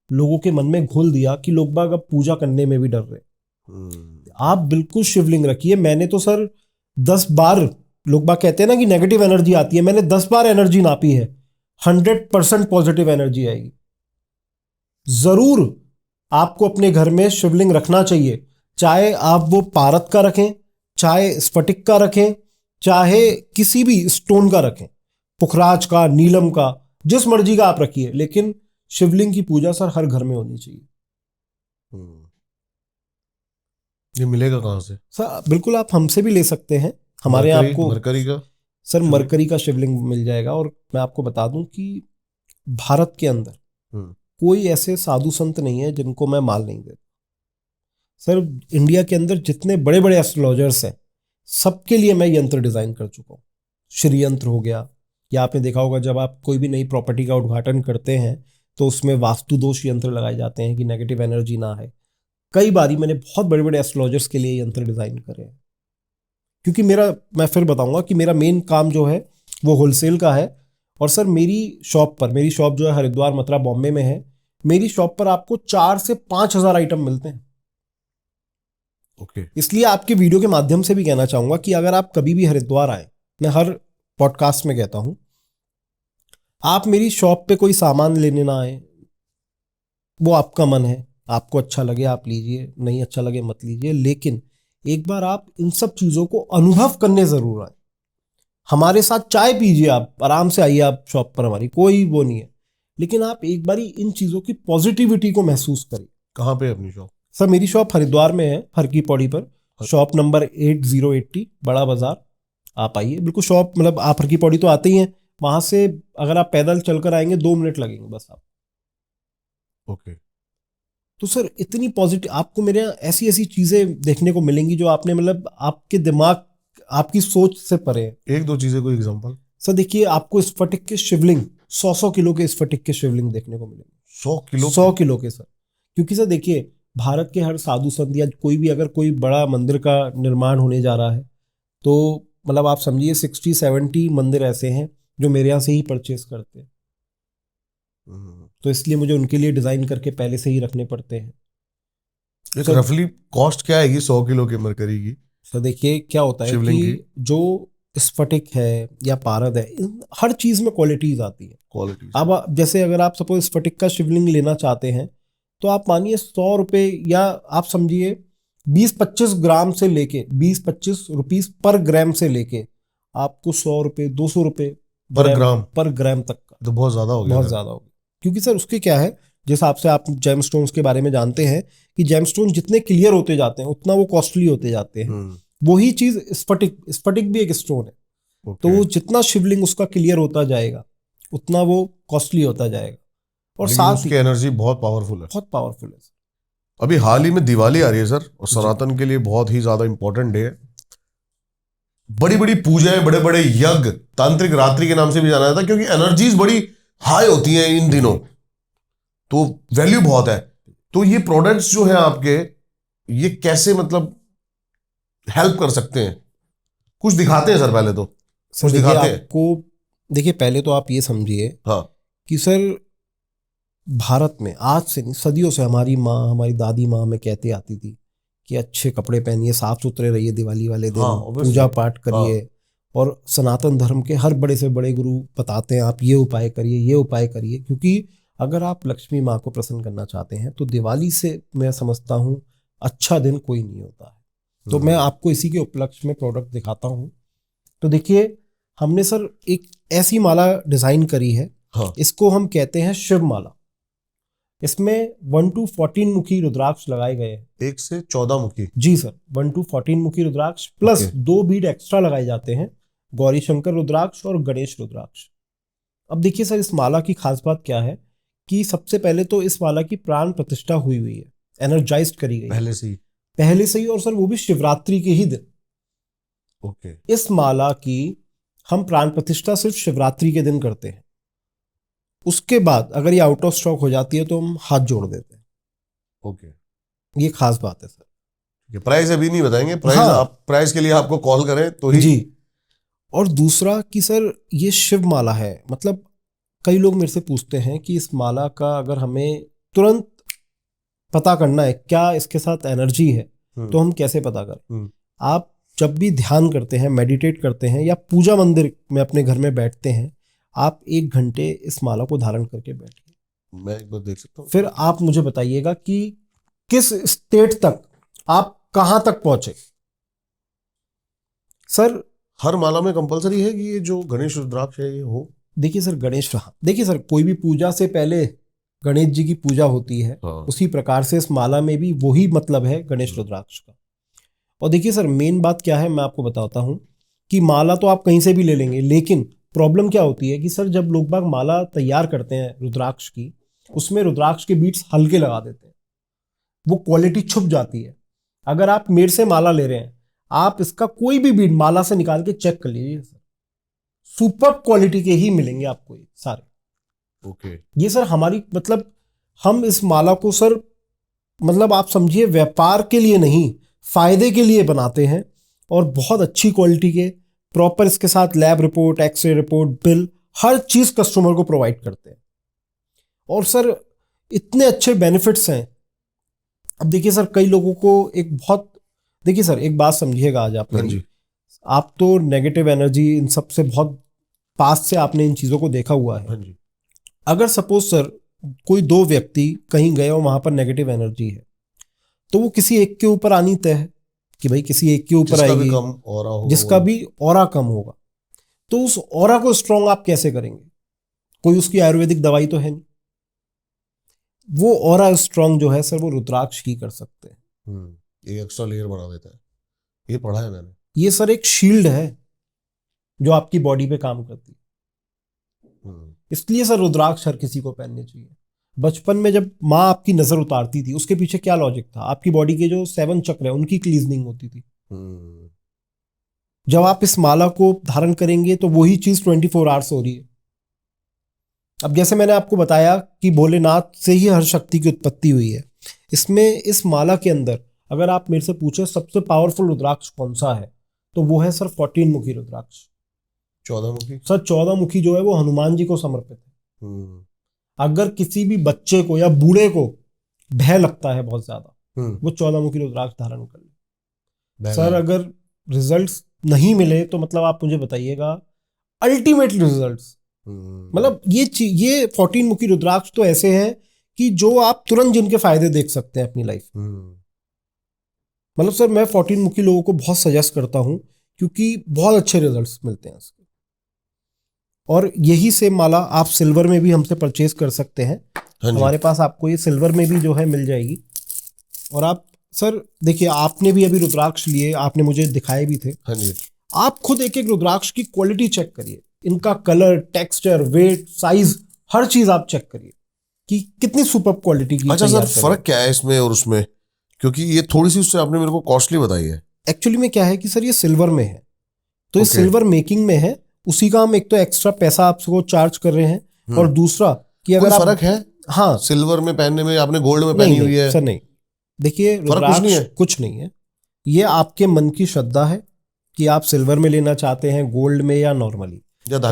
लोगों के मन में घोल दिया कि लोग बाग अब पूजा करने में भी डर रहे। आप बिल्कुल शिवलिंग रखिए। मैंने तो सर 10 बार, लोग बाग कहते हैं ना कि नेगेटिव एनर्जी आती है, मैंने 10 बार एनर्जी नापी है, 100% पॉजिटिव एनर्जी आएगी। जरूर आपको अपने घर में शिवलिंग रखना चाहिए, चाहे आप वो पारत का रखें, चाहे स्फटिक का रखें, चाहे किसी भी स्टोन का रखें, पुखराज का, नीलम का, जिस मर्जी का आप रखिए, लेकिन शिवलिंग की पूजा सर हर घर में होनी चाहिए। ये मिलेगा कहाँ से सर बिल्कुल आप हमसे भी ले सकते हैं, हमारे यहाँ आपको मरकरी का सर मरकरी का शिवलिंग मिल जाएगा। और मैं आपको बता दूं कि भारत के अंदर कोई ऐसे साधु संत नहीं है जिनको मैं माल नहीं देता। सर इंडिया के अंदर जितने बड़े बड़े एस्ट्रोलॉजर्स हैं, सबके लिए मैं यंत्र डिजाइन कर चुका हूँ। श्री यंत्र हो गया, या आपने देखा होगा जब आप कोई भी नई प्रॉपर्टी का उद्घाटन करते हैं तो उसमें वास्तु दोष यंत्र लगाए जाते हैं कि नेगेटिव एनर्जी ना है। कई बारी मैंने बहुत बड़े बड़े एस्ट्रोलॉजर्स के लिए यंत्र डिजाइन करे हैं, क्योंकि मैं फिर बताऊंगा कि मेरा मेन काम जो है वो होलसेल का है। और सर मेरी शॉप जो है हरिद्वार, मथुरा, बॉम्बे में है, मेरी शॉप पर आपको 4 से 5 हजार आइटम मिलते हैं। ओके। इसलिए आपके वीडियो के माध्यम से भी कहना चाहूंगा कि अगर आप कभी भी हरिद्वार आए, मैं हर पॉडकास्ट में कहता हूं, आप मेरी शॉप पे कोई सामान लेने ना आए, वो आपका मन है, आपको अच्छा लगे आप लीजिए, नहीं अच्छा लगे मत लीजिए, लेकिन एक बार आप इन सब चीजों को अनुभव करने जरूर आए। हमारे साथ चाय पीजिए, आप आराम से आइए आप शॉप पर, हमारी कोई वो नहीं है, लेकिन आप एक बारी इन चीज़ों की पॉजिटिविटी को महसूस करिए। कहाँ पे है अपनी शॉप? सर मेरी शॉप हरिद्वार में है, हर की पौड़ी पर, शॉप नंबर 8080 बड़ा बाजार। आप आइए, बिल्कुल शॉप, मतलब आप हर की पौड़ी तो आते ही हैं, वहां से अगर आप पैदल चलकर आएंगे 2 मिनट लगेंगे बस आप। ओके। तो सर इतनी पॉजिटिव आपको मेरे यहाँ ऐसी ऐसी चीजें देखने को मिलेंगी जो आपने, मतलब आपके दिमाग, आपकी सोच से परे है। एक दो चीजें, कोई एग्जांपल? सर देखिए, आपको स्फटिक के शिवलिंग, 100 किलो के स्फटिक के शिवलिंग देखने को मिलेंगे। 100 किलो? 100 किलो के सर, क्योंकि सर देखिए, भारत के हर साधु संत या कोई भी अगर कोई बड़ा मंदिर का निर्माण होने जा रहा है, तो मतलब आप समझिए 60-70 मंदिर ऐसे हैं जो मेरे यहाँ से ही परचेस करते हैं। तो इसलिए मुझे उनके लिए डिजाइन करके पहले से ही रखने पड़ते हैं। एक रफली कॉस्ट क्या आएगी 100 किलो के मरकरी की? सर देखिए क्या होता है शिवलिंग कि जो स्फटिक है या पारद है, हर चीज में क्वालिटीज आती है। क्वालिटी। अब जैसे अगर आप सपोज स्फटिक का शिवलिंग लेना चाहते हैं, तो आप मानिए 100 रुपये, या आप समझिए 20-25 ग्राम से लेके 20-25 रुपीज पर ग्राम से लेके आपको 100 रुपये 200 रुपये पर ग्राम? पर ग्राम तक का। तो बहुत ज्यादा हो गया। बहुत ज्यादा होगा, क्योंकि सर उसके क्या है, जिस हिसाब से आप जेमस्टोन्स के बारे में जानते हैं कि जेमस्टोन जितने क्लियर होते जाते हैं उतना वो कॉस्टली होते जाते हैं। वही चीज स्फटिक, स्फटिक भी एक स्टोन है। तो वो जितना शिवलिंग उसका क्लियर होता जाएगा उतना वो कॉस्टली होता जाएगा, और साथ उसकी एनर्जी बहुत पावरफुल है। बहुत पावरफुल है। अभी हाल ही में दिवाली आ रही है सर, और सनातन के लिए बहुत ही ज्यादा इंपॉर्टेंट डे है। बड़ी बड़ी पूजाएं, बड़े बड़े यज्ञ, तांत्रिक रात्रि के नाम से भी जाना जाता है, क्योंकि एनर्जीज बड़ी हाई होती हैं इन दिनों, तो वैल्यू बहुत है। तो ये प्रोडक्ट्स जो है आपके, ये कैसे मतलब हेल्प कर सकते हैं? कुछ दिखाते हैं सर, पहले तो कुछ दिखाते हैं। आपको देखिए, पहले तो आप ये समझिए हाँ कि सर भारत में आज से नहीं, सदियों से हमारी माँ, हमारी दादी माँ हमें कहते आती थी कि अच्छे कपड़े पहनिए, साफ सुथरे रहिए, दिवाली वाले दिन पूजा पाठ करिए। और सनातन धर्म के हर बड़े से बड़े गुरु बताते हैं आप ये उपाय करिए, ये उपाय करिए, क्योंकि अगर आप लक्ष्मी माँ को प्रसन्न करना चाहते हैं तो दिवाली से मैं समझता हूँ अच्छा दिन कोई नहीं होता है। तो मैं आपको इसी के उपलक्ष्य में प्रोडक्ट दिखाता हूँ। तो देखिए, हमने सर एक ऐसी माला डिजाइन करी है, इसको हम कहते हैं शिव माला। इसमें 1 to 14 मुखी रुद्राक्ष लगाए गए हैं। 1 से 14 मुखी? जी सर, 1 to 14 मुखी रुद्राक्ष प्लस 2 बीड एक्स्ट्रा लगाए जाते हैं, गौरी शंकर रुद्राक्ष और गणेश रुद्राक्ष। अब देखिए सर, इस माला की खास बात क्या है कि सबसे पहले तो इस माला की प्राण प्रतिष्ठा हुई है, एनर्जाइज्ड करी गई पहले से ही, और सर वो भी शिवरात्रि के ही दिन। ओके। इस माला की हम प्राण प्रतिष्ठा सिर्फ शिवरात्रि के दिन करते हैं। उसके बाद अगर ये आउट ऑफ स्टॉक हो जाती है तो हम हाथ जोड़ देते हैं। ओके, ये खास बात है सर। प्राइस अभी नहीं बताएंगे, प्राइस आप प्राइस के लिए आपको कॉल करें तो ही। जी, और दूसरा कि सर ये शिव माला है, मतलब कई लोग मेरे से पूछते हैं कि इस माला का अगर हमें तुरंत पता करना है क्या इसके साथ एनर्जी है, तो हम कैसे पता करें? आप जब भी ध्यान करते हैं, मेडिटेट करते हैं, या पूजा मंदिर में अपने घर में बैठते हैं, आप 1 घंटे इस माला को धारण करके बैठिए। मैं एक बार देख सकता हूँ। फिर आप मुझे बताइएगा कि किस स्टेट तक आप कहां तक पहुंचे। सर हर माला में कंपलसरी है कि ये जो गणेश रुद्राक्ष है ये हो? देखिए सर, गणेश, देखिए सर, कोई भी पूजा से पहले गणेश जी की पूजा होती है, उसी प्रकार से इस माला में भी वही मतलब है गणेश रुद्राक्ष का। और देखिए सर, मेन बात क्या है मैं आपको बताता हूं कि माला तो आप कहीं से भी ले लेंगे, लेकिन प्रॉब्लम क्या होती है कि सर जब लोग बाग माला तैयार करते हैं रुद्राक्ष की, उसमें रुद्राक्ष के बीट्स हल्के लगा देते हैं, वो क्वालिटी छुप जाती है। अगर आप मेरे से माला ले रहे हैं, आप इसका कोई भी बीट माला से निकाल के चेक कर लीजिए सर, सुपर क्वालिटी के ही मिलेंगे आपको ये सारे। ओके। ये सर हमारी, मतलब हम इस माला को सर, मतलब आप समझिए व्यापार के लिए नहीं, फायदे के लिए बनाते हैं, और बहुत अच्छी क्वालिटी के प्रॉपर इसके साथ lab report, x ray report, bill, हर चीज कस्टमर को प्रोवाइड करते हैं। और सर इतने अच्छे बेनिफिट्स हैं। अब देखिए सर, कई लोगों को एक बहुत, देखिए सर एक बात समझिएगा आज आप मेरी, आप तो नेगेटिव एनर्जी इन सब से बहुत पास से आपने इन चीजों को देखा हुआ है। अगर सपोज सर कोई 2 व्यक्ति कहीं गए और वहां पर नेगेटिव एनर्जी है, तो वो किसी एक के ऊपर आनी तय है कि भाई किसी एक के ऊपर आएगी, जिसका भी ऑरा कम होगा। तो उस ऑरा को स्ट्रांग आप कैसे करेंगे? कोई उसकी आयुर्वेदिक दवाई तो है नहीं। वो ऑरा स्ट्रांग जो है सर, वो रुद्राक्ष ही कर सकते हैं। एक एक्स्ट्रा लेयर बना देता है, ये पढ़ा है मैंने। ये सर एक शील्ड है जो आपकी बॉडी पे काम करती है। इसलिए सर रुद्राक्ष हर किसी को पहनने चाहिए। बचपन में जब माँ आपकी नजर उतारती थी, उसके पीछे क्या लॉजिक था? आपकी बॉडी के जो 7 चक्र है उनकी क्लीजनिंग होती थी। जब आप इस माला को धारण करेंगे तो वही चीज 24 आवर्स हो रही है। अब जैसे मैंने आपको बताया कि भोलेनाथ से ही हर शक्ति की उत्पत्ति हुई है, इसमें इस माला के अंदर अगर आप मेरे से पूछे सबसे पावरफुल रुद्राक्ष कौन सा है, तो वो है सर 14 मुखी रुद्राक्ष। 14 मुखी? सर 14 मुखी जो है वो हनुमान जी को समर्पित है। अगर किसी भी बच्चे को या बूढ़े को भय लगता है बहुत ज्यादा, वो 14 मुखी रुद्राक्ष धारण कर ले। सर अगर रिजल्ट्स नहीं मिले तो मतलब आप मुझे बताइएगा, अल्टीमेट रिजल्ट्स। मतलब ये 14 मुखी रुद्राक्ष तो ऐसे हैं कि जो आप तुरंत जिनके फायदे देख सकते हैं अपनी लाइफ। मतलब सर मैं 14 मुखी लोगों को बहुत सजेस्ट करता हूं क्योंकि बहुत अच्छे रिजल्ट्स मिलते हैं इसके। और यही सेम माला आप सिल्वर में भी हमसे परचेज कर सकते हैं। हमारे पास आपको ये सिल्वर में भी जो है मिल जाएगी। और आप सर देखिए, आपने भी अभी रुद्राक्ष लिए, आपने मुझे दिखाए भी थे। हाँ जी। आप खुद एक एक रुद्राक्ष की क्वालिटी चेक करिए, इनका कलर, टेक्सचर, वेट, साइज, हर चीज आप चेक करिए कि कितनी सुपर क्वालिटी की। अच्छा सर, फर्क क्या है इसमें और उसमें? क्योंकि ये थोड़ी सी उससे आपने मेरे को कॉस्टली बताई है। एक्चुअली में क्या है कि सर ये सिल्वर में है, तो ये सिल्वर मेकिंग में है, उसी का हम एक तो एक्स्ट्रा पैसा आपको चार्ज कर रहे हैं। और दूसरा कि अगर कोई फर्क है? हाँ, सिल्वर में पहनने में, आपने गोल्ड में पहनी हुई है। सर नहीं, देखिए रुद्राक्ष कुछ नहीं है। ये आपके मन की श्रद्धा है कि आप सिल्वर में लेना चाहते हैं, गोल्ड में या नॉर्मली।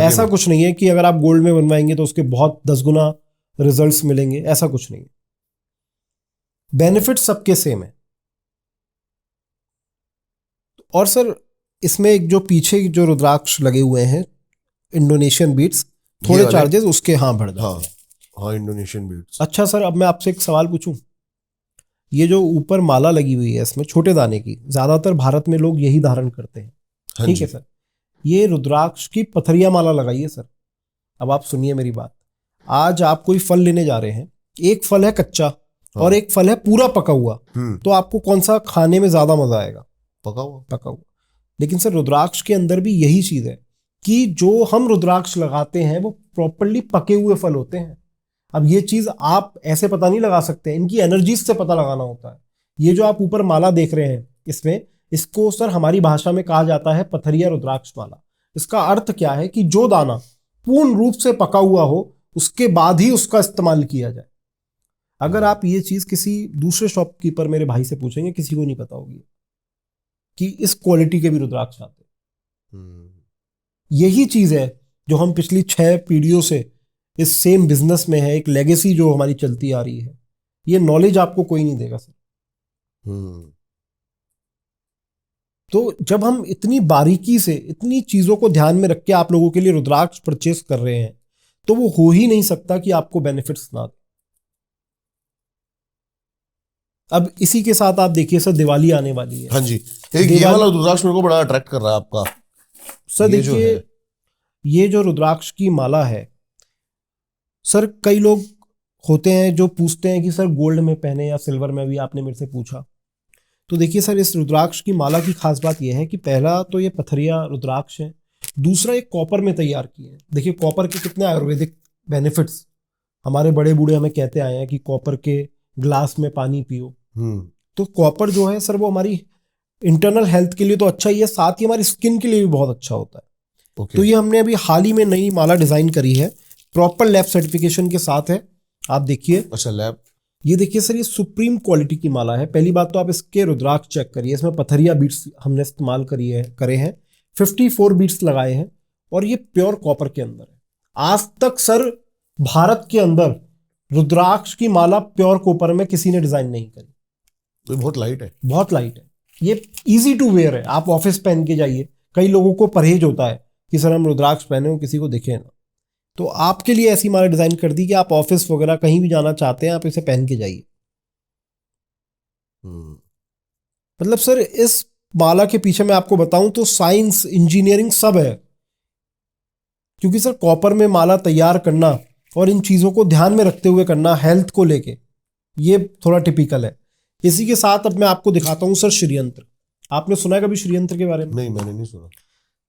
ऐसा कुछ नहीं है कि अगर आप गोल्ड में बनवाएंगे तो उसके बहुत 10 गुना रिजल्ट्स मिलेंगे, ऐसा कुछ नहीं है। बेनिफिट सबके सेम है। और सर इसमें एक जो पीछे जो रुद्राक्ष लगे हुए हैं इंडोनेशियन बीट्स, थोड़े चार्जेस उसके बढ़ जाते हैं। हाँ, इंडोनेशियन बीट्स। अच्छा सर, अब मैं आपसे एक सवाल पूछूं। ये जो ऊपर माला लगी हुई है इसमें छोटे दाने की, ज्यादातर भारत में लोग यही धारण करते हैं। ठीक है सर, ये रुद्राक्ष की पथरिया माला लगाई है सर। अब आप सुनिए मेरी बात। आज आप कोई फल लेने जा रहे हैं, एक फल है कच्चा और एक फल है पूरा पका हुआ, तो आपको कौन सा खाने में ज्यादा मजा आएगा? पका हुआ। लेकिन सर रुद्राक्ष के अंदर भी यही चीज है कि जो हम रुद्राक्ष लगाते हैं वो प्रॉपर्ली पके हुए फल होते हैं। अब ये चीज आप ऐसे पता नहीं लगा सकते, इनकी एनर्जीज से पता लगाना होता है। ये जो आप ऊपर माला देख रहे हैं इसमें, इसको सर हमारी भाषा में कहा जाता है पथरिया रुद्राक्ष माला। इसका अर्थ क्या है कि जो दाना पूर्ण रूप से पका हुआ हो उसके बाद ही उसका इस्तेमाल किया जाए। अगर आप ये चीज किसी दूसरे शॉपकीपर मेरे भाई से पूछेंगे, किसी को नहीं पता होगी कि इस क्वालिटी के भी रुद्राक्ष आते हैं। यही चीज है जो हम पिछली 6 पीढ़ियों से इस सेम बिजनेस में है, एक लेगेसी जो हमारी चलती आ रही है। ये नॉलेज आपको कोई नहीं देगा सर। तो जब हम इतनी बारीकी से इतनी चीजों को ध्यान में रख के आप लोगों के लिए रुद्राक्ष परचेस कर रहे हैं, तो वो हो ही नहीं सकता कि आपको बेनिफिट्स ना दे। अब इसी के साथ आप देखिए सर, दिवाली आने वाली है। हाँ जी, एक ये वाला रुद्राक्ष मेरे को बड़ा अट्रैक्ट कर रहा है आपका सर। देखिए ये जो रुद्राक्ष की माला है सर, कई लोग होते हैं जो पूछते हैं कि सर गोल्ड में पहने या सिल्वर में, भी आपने मेरे से पूछा। तो देखिए सर, इस रुद्राक्ष की माला की खास बात यह है कि पहला तो ये पथरिया रुद्राक्ष है, दूसरा एक कॉपर में तैयार किए हैं। देखिए कॉपर के कितने आयुर्वेदिक बेनिफिट्स हमारे बड़े बूढ़े हमें कहते आए हैं कि कॉपर के ग्लास में पानी पियो। तो कॉपर जो है सर वो हमारी इंटरनल हेल्थ के लिए तो अच्छा ही है, साथ ही हमारी स्किन के लिए भी बहुत अच्छा होता है। तो ये हमने अभी हाल ही में नई माला डिजाइन करी है, प्रॉपर लैब सर्टिफिकेशन के साथ है। आप देखिए। अच्छा, लैब। ये देखिए सर, ये सुप्रीम क्वालिटी की माला है। पहली बात तो आप इसके रुद्राक्ष चेक करिए, इसमें पथरिया बीट्स हमने इस्तेमाल करे हैं, 54 बीट्स लगाए हैं और ये प्योर कॉपर के अंदर है। आज तक सर भारत के अंदर रुद्राक्ष की माला प्योर कॉपर में किसी ने डिजाइन नहीं करी। तो बहुत लाइट है, बहुत लाइट है। ये इजी टू वेयर है, आप ऑफिस पहन के जाइए। कई लोगों को परहेज होता है कि सर हम रुद्राक्ष पहने हो, किसी को दिखे ना, तो आपके लिए ऐसी माला डिजाइन कर दी कि आप ऑफिस वगैरह कहीं भी जाना चाहते हैं, आप इसे पहन के जाइए। मतलब सर इस माला के पीछे मैं आपको बताऊं तो साइंस, इंजीनियरिंग सब है। क्योंकि सर कॉपर में माला तैयार करना और इन चीज़ों को ध्यान में रखते हुए करना हेल्थ को लेके, ये थोड़ा टिपिकल है। इसी के साथ अब मैं आपको दिखाता हूँ सर श्रीयंत्र। आपने सुना है कभी श्रीयंत्र के बारे में? नहीं, मैंने नहीं सुना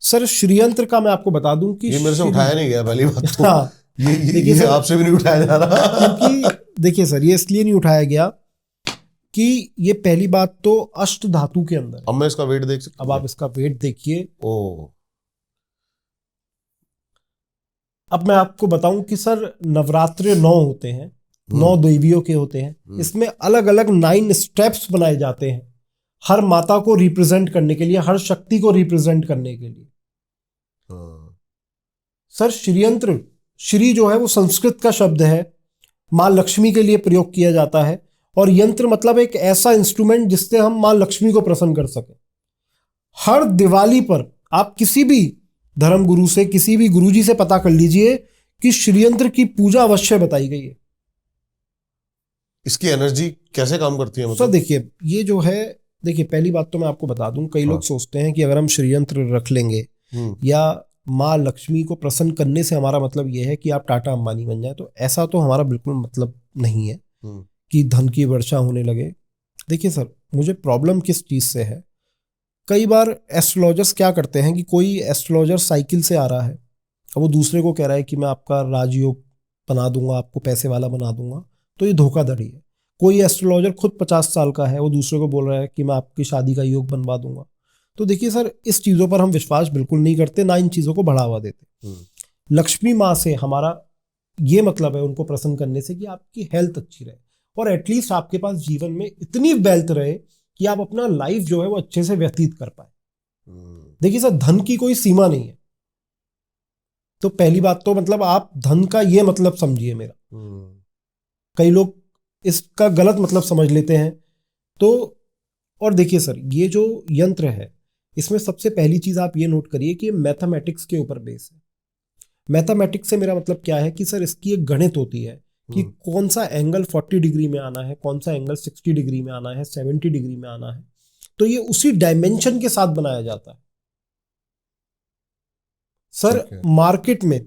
सर श्रीयंत्र का मैं आपको बता दूं कि ये मेरे से उठाया नहीं गया पहली बात तो। हाँ, ये आपसे भी नहीं उठाया जा रहा। क्योंकि देखिए सर, ये इसलिए नहीं उठाया गया कि ये पहली बात तो अष्ट धातु के अंदर है। अब मैं इसका वेट देख सकता अब आप इसका वेट देखिए। ओ, अब मैं आपको बताऊं कि सर नवरात्रे 9 होते हैं, 9 देवियों के होते हैं। इसमें अलग अलग 9 स्टेप्स बनाए जाते हैं हर माता को रिप्रेजेंट करने के लिए, हर शक्ति को रिप्रेजेंट करने के लिए। सर श्रीयंत्र, श्री जो है वो संस्कृत का शब्द है, माँ लक्ष्मी के लिए प्रयोग किया जाता है। और यंत्र मतलब एक ऐसा इंस्ट्रूमेंट जिससे हम माँ लक्ष्मी को प्रसन्न कर सकें। हर दिवाली पर आप किसी भी धर्म गुरु से, किसी भी गुरुजी से पता कर लीजिए कि श्रीयंत्र की पूजा अवश्य बताई गई है। इसकी एनर्जी कैसे काम करती है मतलब? सर देखिए, ये जो है, देखिए पहली बात तो मैं आपको बता दूं, कई लोग सोचते हैं कि अगर हम श्रीयंत्र रख लेंगे या माँ लक्ष्मी को प्रसन्न करने से हमारा मतलब ये है कि आप टाटा अंबानी बन जाए, तो ऐसा तो हमारा बिल्कुल मतलब नहीं है कि धन की वर्षा होने लगे। देखिए सर, मुझे प्रॉब्लम किस चीज़ से है, कई बार एस्ट्रोलॉजर्स क्या करते हैं कि कोई एस्ट्रोलॉजर साइकिल से आ रहा है और वो दूसरे को कह रहा है कि मैं आपका राजयोग बना दूंगा, आपको पैसे वाला बना दूंगा, तो ये धोखाधड़ी है। कोई एस्ट्रोलॉजर खुद 50 साल का है, वो दूसरे को बोल रहा है कि मैं आपकी शादी का योग बनवा दूंगा। तो देखिए सर, इस चीज़ों पर हम विश्वास बिल्कुल नहीं करते, ना इन चीज़ों को बढ़ावा देते। लक्ष्मी माँ से हमारा ये मतलब है उनको प्रसन्न करने से कि आपकी हेल्थ अच्छी रहे और एटलीस्ट आपके पास जीवन में इतनी वेल्थ रहे कि आप अपना लाइफ जो है वो अच्छे से व्यतीत कर पाए। देखिए सर, धन की कोई सीमा नहीं है। तो पहली बात तो मतलब आप धन का ये मतलब समझिए मेरा। कई लोग इसका गलत मतलब समझ लेते हैं। तो और देखिए सर, ये जो यंत्र है इसमें सबसे पहली चीज आप ये नोट करिए कि मैथमेटिक्स के ऊपर बेस है। मैथमेटिक्स से मेरा मतलब क्या है कि सर इसकी एक गणित होती है कि कौन सा एंगल 40 डिग्री में आना है, कौन सा एंगल 60 डिग्री में आना है, 70 डिग्री में आना है। तो ये उसी डायमेंशन के साथ बनाया जाता है। सर मार्केट में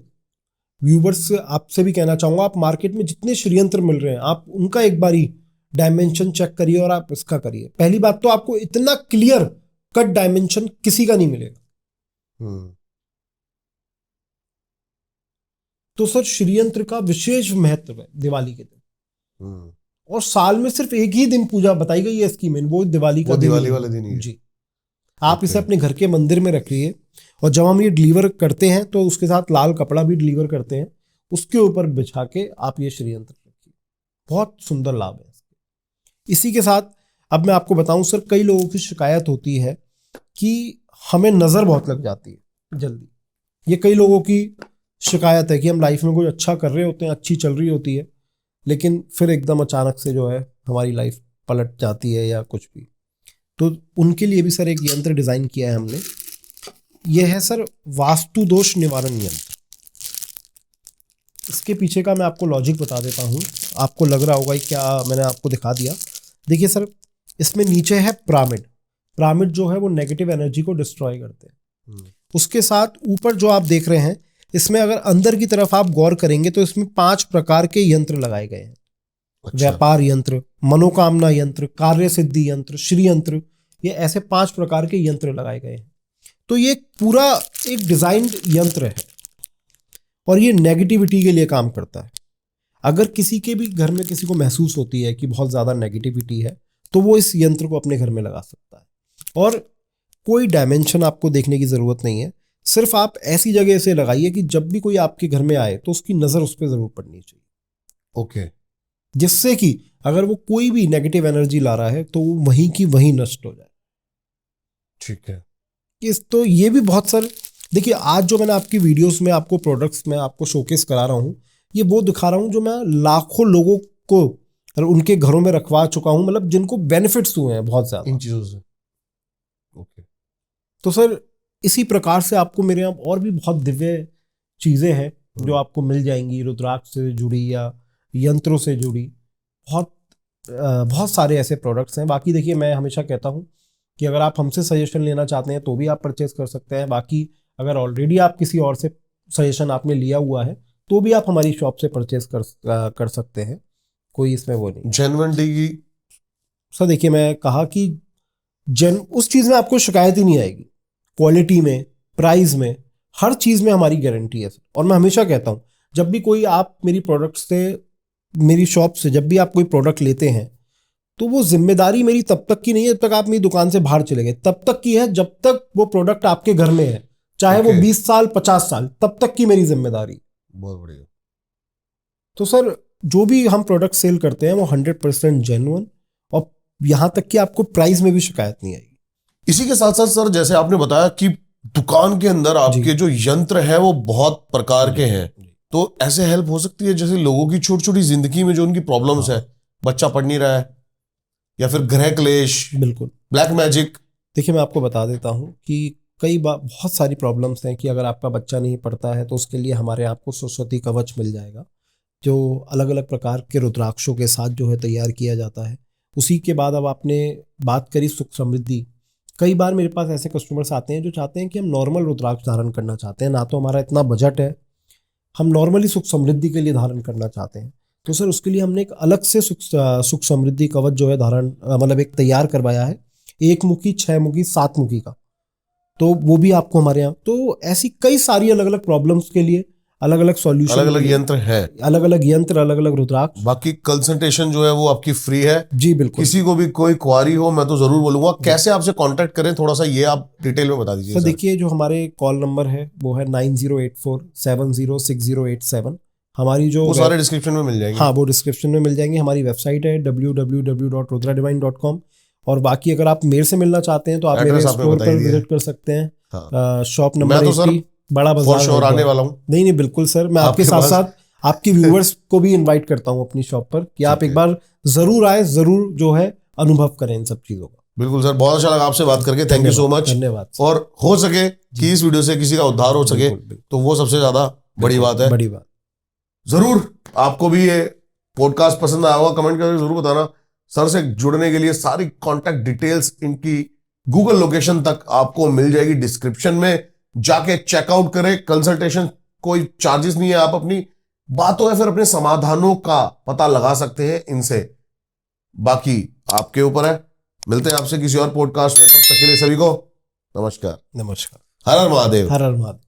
व्यूवर्स आपसे भी कहना चाहूंगा, आप मार्केट में जितने श्रीयंत्र मिल रहे हैं आप उनका एक बारी डायमेंशन चेक करिए और आप इसका करिए। पहली बात तो आपको इतना क्लियर कट डायमेंशन किसी का नहीं मिलेगा। तो सर श्रीयंत्र का विशेष महत्व है दिवाली के दिन, और साल में सिर्फ एक ही दिन पूजा बताई गई है इसकी मेन, वो दिवाली का दिन, दिवाली वाले दिन ही है। जी, आप इसे अपने घर के मंदिर में रखिए और जब हम ये डिलीवर करते हैं तो उसके साथ लाल कपड़ा भी डिलीवर करते हैं, उसके ऊपर बिछा के आप ये श्रीयंत्र रखिए, बहुत सुंदर लाभ है इसके। इसी के साथ अब मैं आपको बताऊं सर, कई लोगों की शिकायत होती है कि हमें नजर बहुत लग जाती है जल्दी। ये कई लोगों की शिकायत है कि हम लाइफ में कुछ अच्छा कर रहे होते हैं, अच्छी चल रही होती है, लेकिन फिर एकदम अचानक से जो है हमारी लाइफ पलट जाती है या कुछ भी। तो उनके लिए भी सर एक यंत्र डिजाइन किया है हमने। यह है सर वास्तु दोष निवारण यंत्र। इसके पीछे का मैं आपको लॉजिक बता देता हूँ, आपको लग रहा होगा क्या मैंने आपको दिखा दिया। देखिए सर, इसमें नीचे है पिरामिड। पिरामिड जो है वो नेगेटिव एनर्जी को डिस्ट्रॉय करते हैं। उसके साथ ऊपर जो आप देख रहे हैं, इसमें अगर अंदर की तरफ आप गौर करेंगे तो इसमें 5 प्रकार के यंत्र लगाए गए हैं। अच्छा। व्यापार यंत्र, मनोकामना यंत्र, कार्य सिद्धि यंत्र, श्री यंत्र, ये ऐसे 5 प्रकार के यंत्र लगाए गए हैं। तो ये पूरा एक डिजाइन्ड यंत्र है और ये नेगेटिविटी के लिए काम करता है। अगर किसी के भी घर में किसी को महसूस होती है कि बहुत ज़्यादा नेगेटिविटी है तो वो इस यंत्र को अपने घर में लगा सकता है। और कोई डायमेंशन आपको देखने की ज़रूरत नहीं है, सिर्फ आप ऐसी जगह से लगाइए कि जब भी कोई आपके घर में आए तो उसकी नज़र उस पर ज़रूर पड़नी चाहिए। ओके। जिससे कि अगर वो कोई भी नेगेटिव एनर्जी ला रहा है तो वो वहीं की वहीं नष्ट हो जाए। ठीक है। तो ये भी बहुत सर, देखिए आज जो मैंने आपकी वीडियोस में आपको प्रोडक्ट्स में आपको शोकेस करा रहा हूँ, ये वो दिखा रहा हूँ जो मैं लाखों लोगों को उनके घरों में रखवा चुका हूँ, मतलब जिनको बेनिफिट्स हुए हैं बहुत ज़्यादा इन चीज़ों से। ओके। तो सर इसी प्रकार से आपको मेरे यहाँ और भी बहुत दिव्य चीज़ें हैं जो आपको मिल जाएंगी, रुद्राक्ष से जुड़ी या यंत्रों से जुड़ी बहुत सारे ऐसे प्रोडक्ट्स हैं। बाकी देखिए, मैं हमेशा कहता हूँ कि अगर आप हमसे सजेशन लेना चाहते हैं तो भी आप परचेज कर सकते हैं। बाकी अगर ऑलरेडी आप किसी और से सजेशन आपने लिया हुआ है तो भी आप हमारी शॉप से परचेज कर सकते हैं, कोई इसमें वो नहीं। जेन्युइनिटी की सर देखिए, मैं कहा कि उस चीज़ में आपको शिकायत ही नहीं आएगी। क्वालिटी में, प्राइस में, हर चीज़ में हमारी गारंटी है सर। और मैं हमेशा कहता हूँ, जब भी कोई आप मेरी प्रोडक्ट से, मेरी शॉप से जब भी आप कोई प्रोडक्ट लेते हैं तो वो जिम्मेदारी मेरी तब तक की नहीं है जब तक आप मेरी दुकान से बाहर चले गए, तब तक की है जब तक वो प्रोडक्ट आपके घर में है, चाहे वो 20 साल 50 साल, तब तक की मेरी जिम्मेदारी। बहुत बढ़िया। तो सर जो भी हम प्रोडक्ट सेल करते हैं वो 100% जेन्युइन, और यहाँ तक कि आपको प्राइस में भी शिकायत नहीं आएगी। इसी के साथ साथ सर, जैसे आपने बताया कि दुकान के अंदर आपके जो यंत्र है वो बहुत प्रकार के हैं, तो ऐसे हेल्प हो सकती है जैसे लोगों की छोटी छोटी जिंदगी में जो उनकी प्रॉब्लम्स है, बच्चा पढ़ नहीं रहा है या फिर ग्रह क्लेश, बिल्कुल, ब्लैक मैजिक। देखिए मैं आपको बता देता हूँ कि कई बार बहुत सारी प्रॉब्लम्स हैं कि अगर आपका बच्चा नहीं पढ़ता है तो उसके लिए हमारे यहाँ आपको सरस्वती कवच मिल जाएगा, जो अलग अलग प्रकार के रुद्राक्षों के साथ जो है तैयार किया जाता है। उसी के बाद अब आपने बात करी सुख समृद्धि, कई बार मेरे पास ऐसे कस्टमर्स आते हैं जो चाहते हैं कि हम नॉर्मल रुद्राक्ष धारण करना चाहते हैं, ना तो हमारा इतना बजट है, हम नॉर्मली सुख समृद्धि के लिए धारण करना चाहते हैं। तो सर उसके लिए हमने एक अलग से सुख समृद्धि कवच जो है धारण मतलब एक तैयार करवाया है, 1 मुखी, 6 मुखी, 7 मुखी का। तो वो भी आपको हमारे यहाँ, तो ऐसी कई सारी अलग अलग प्रॉब्लम्स के लिए अलग अलग सॉल्यूशन, अलग अलग यंत्र है, अलग अलग यंत्र, अलग अलग रुद्राक्ष। बाकी कंसल्टेशन जो है वो आपकी फ्री है। जी बिल्कुल। किसी को भी कोई क्वारी हो मैं तो जरूर बोलूंगा, कैसे आपसे कांटेक्ट करें थोड़ा सा ये आप डिटेल में बता दीजिए। तो देखिए, जो हमारे कॉल नंबर है वो है 9084706087। हमारी जो वो सारे डिस्क्रिप्शन में मिल जाएंगे। हाँ, वो डिस्क्रिप्शन में मिल जाएंगे। हमारी वेबसाइट है www.rudradivine.com। और बाकी अगर आप मेरे से मिलना चाहते हैं तो आप मेरे स्टोर पर विजिट कर सकते हैं। शॉप नंबर 80, बड़ा बाजार आने वाला हूँ। नहीं बिल्कुल सर, मैं आपके साथ साथ आपके व्यूअर्स को भी इनवाइट करता हूँ अपनी शॉप पर कि आप एक बार जरूर आए, जरूर जो है अनुभव करें इन सब चीजों का। बिल्कुल सर, बहुत अच्छा लगा आपसे बात करके, थैंक यू सो मच। धन्यवाद। और हो सके कि इस वीडियो से किसी का उद्धार हो सके तो वो सबसे ज्यादा बड़ी बात है। बड़ी बात। जरूर आपको भी ये पॉडकास्ट पसंद आया होगा, कमेंट करके जरूर बताना। सर से जुड़ने के लिए सारी कॉन्टैक्ट डिटेल्स, इनकी गूगल लोकेशन तक आपको मिल जाएगी डिस्क्रिप्शन में, जाके चेकआउट करें। कंसल्टेशन कोई चार्जेस नहीं है, आप अपनी बातों या फिर अपने समाधानों का पता लगा सकते हैं इनसे, बाकी आपके ऊपर है। मिलते हैं आपसे किसी और पॉडकास्ट में, तब तक के लिए सभी को नमस्कार। नमस्कार। हर हर महादेव। हर हर महादेव।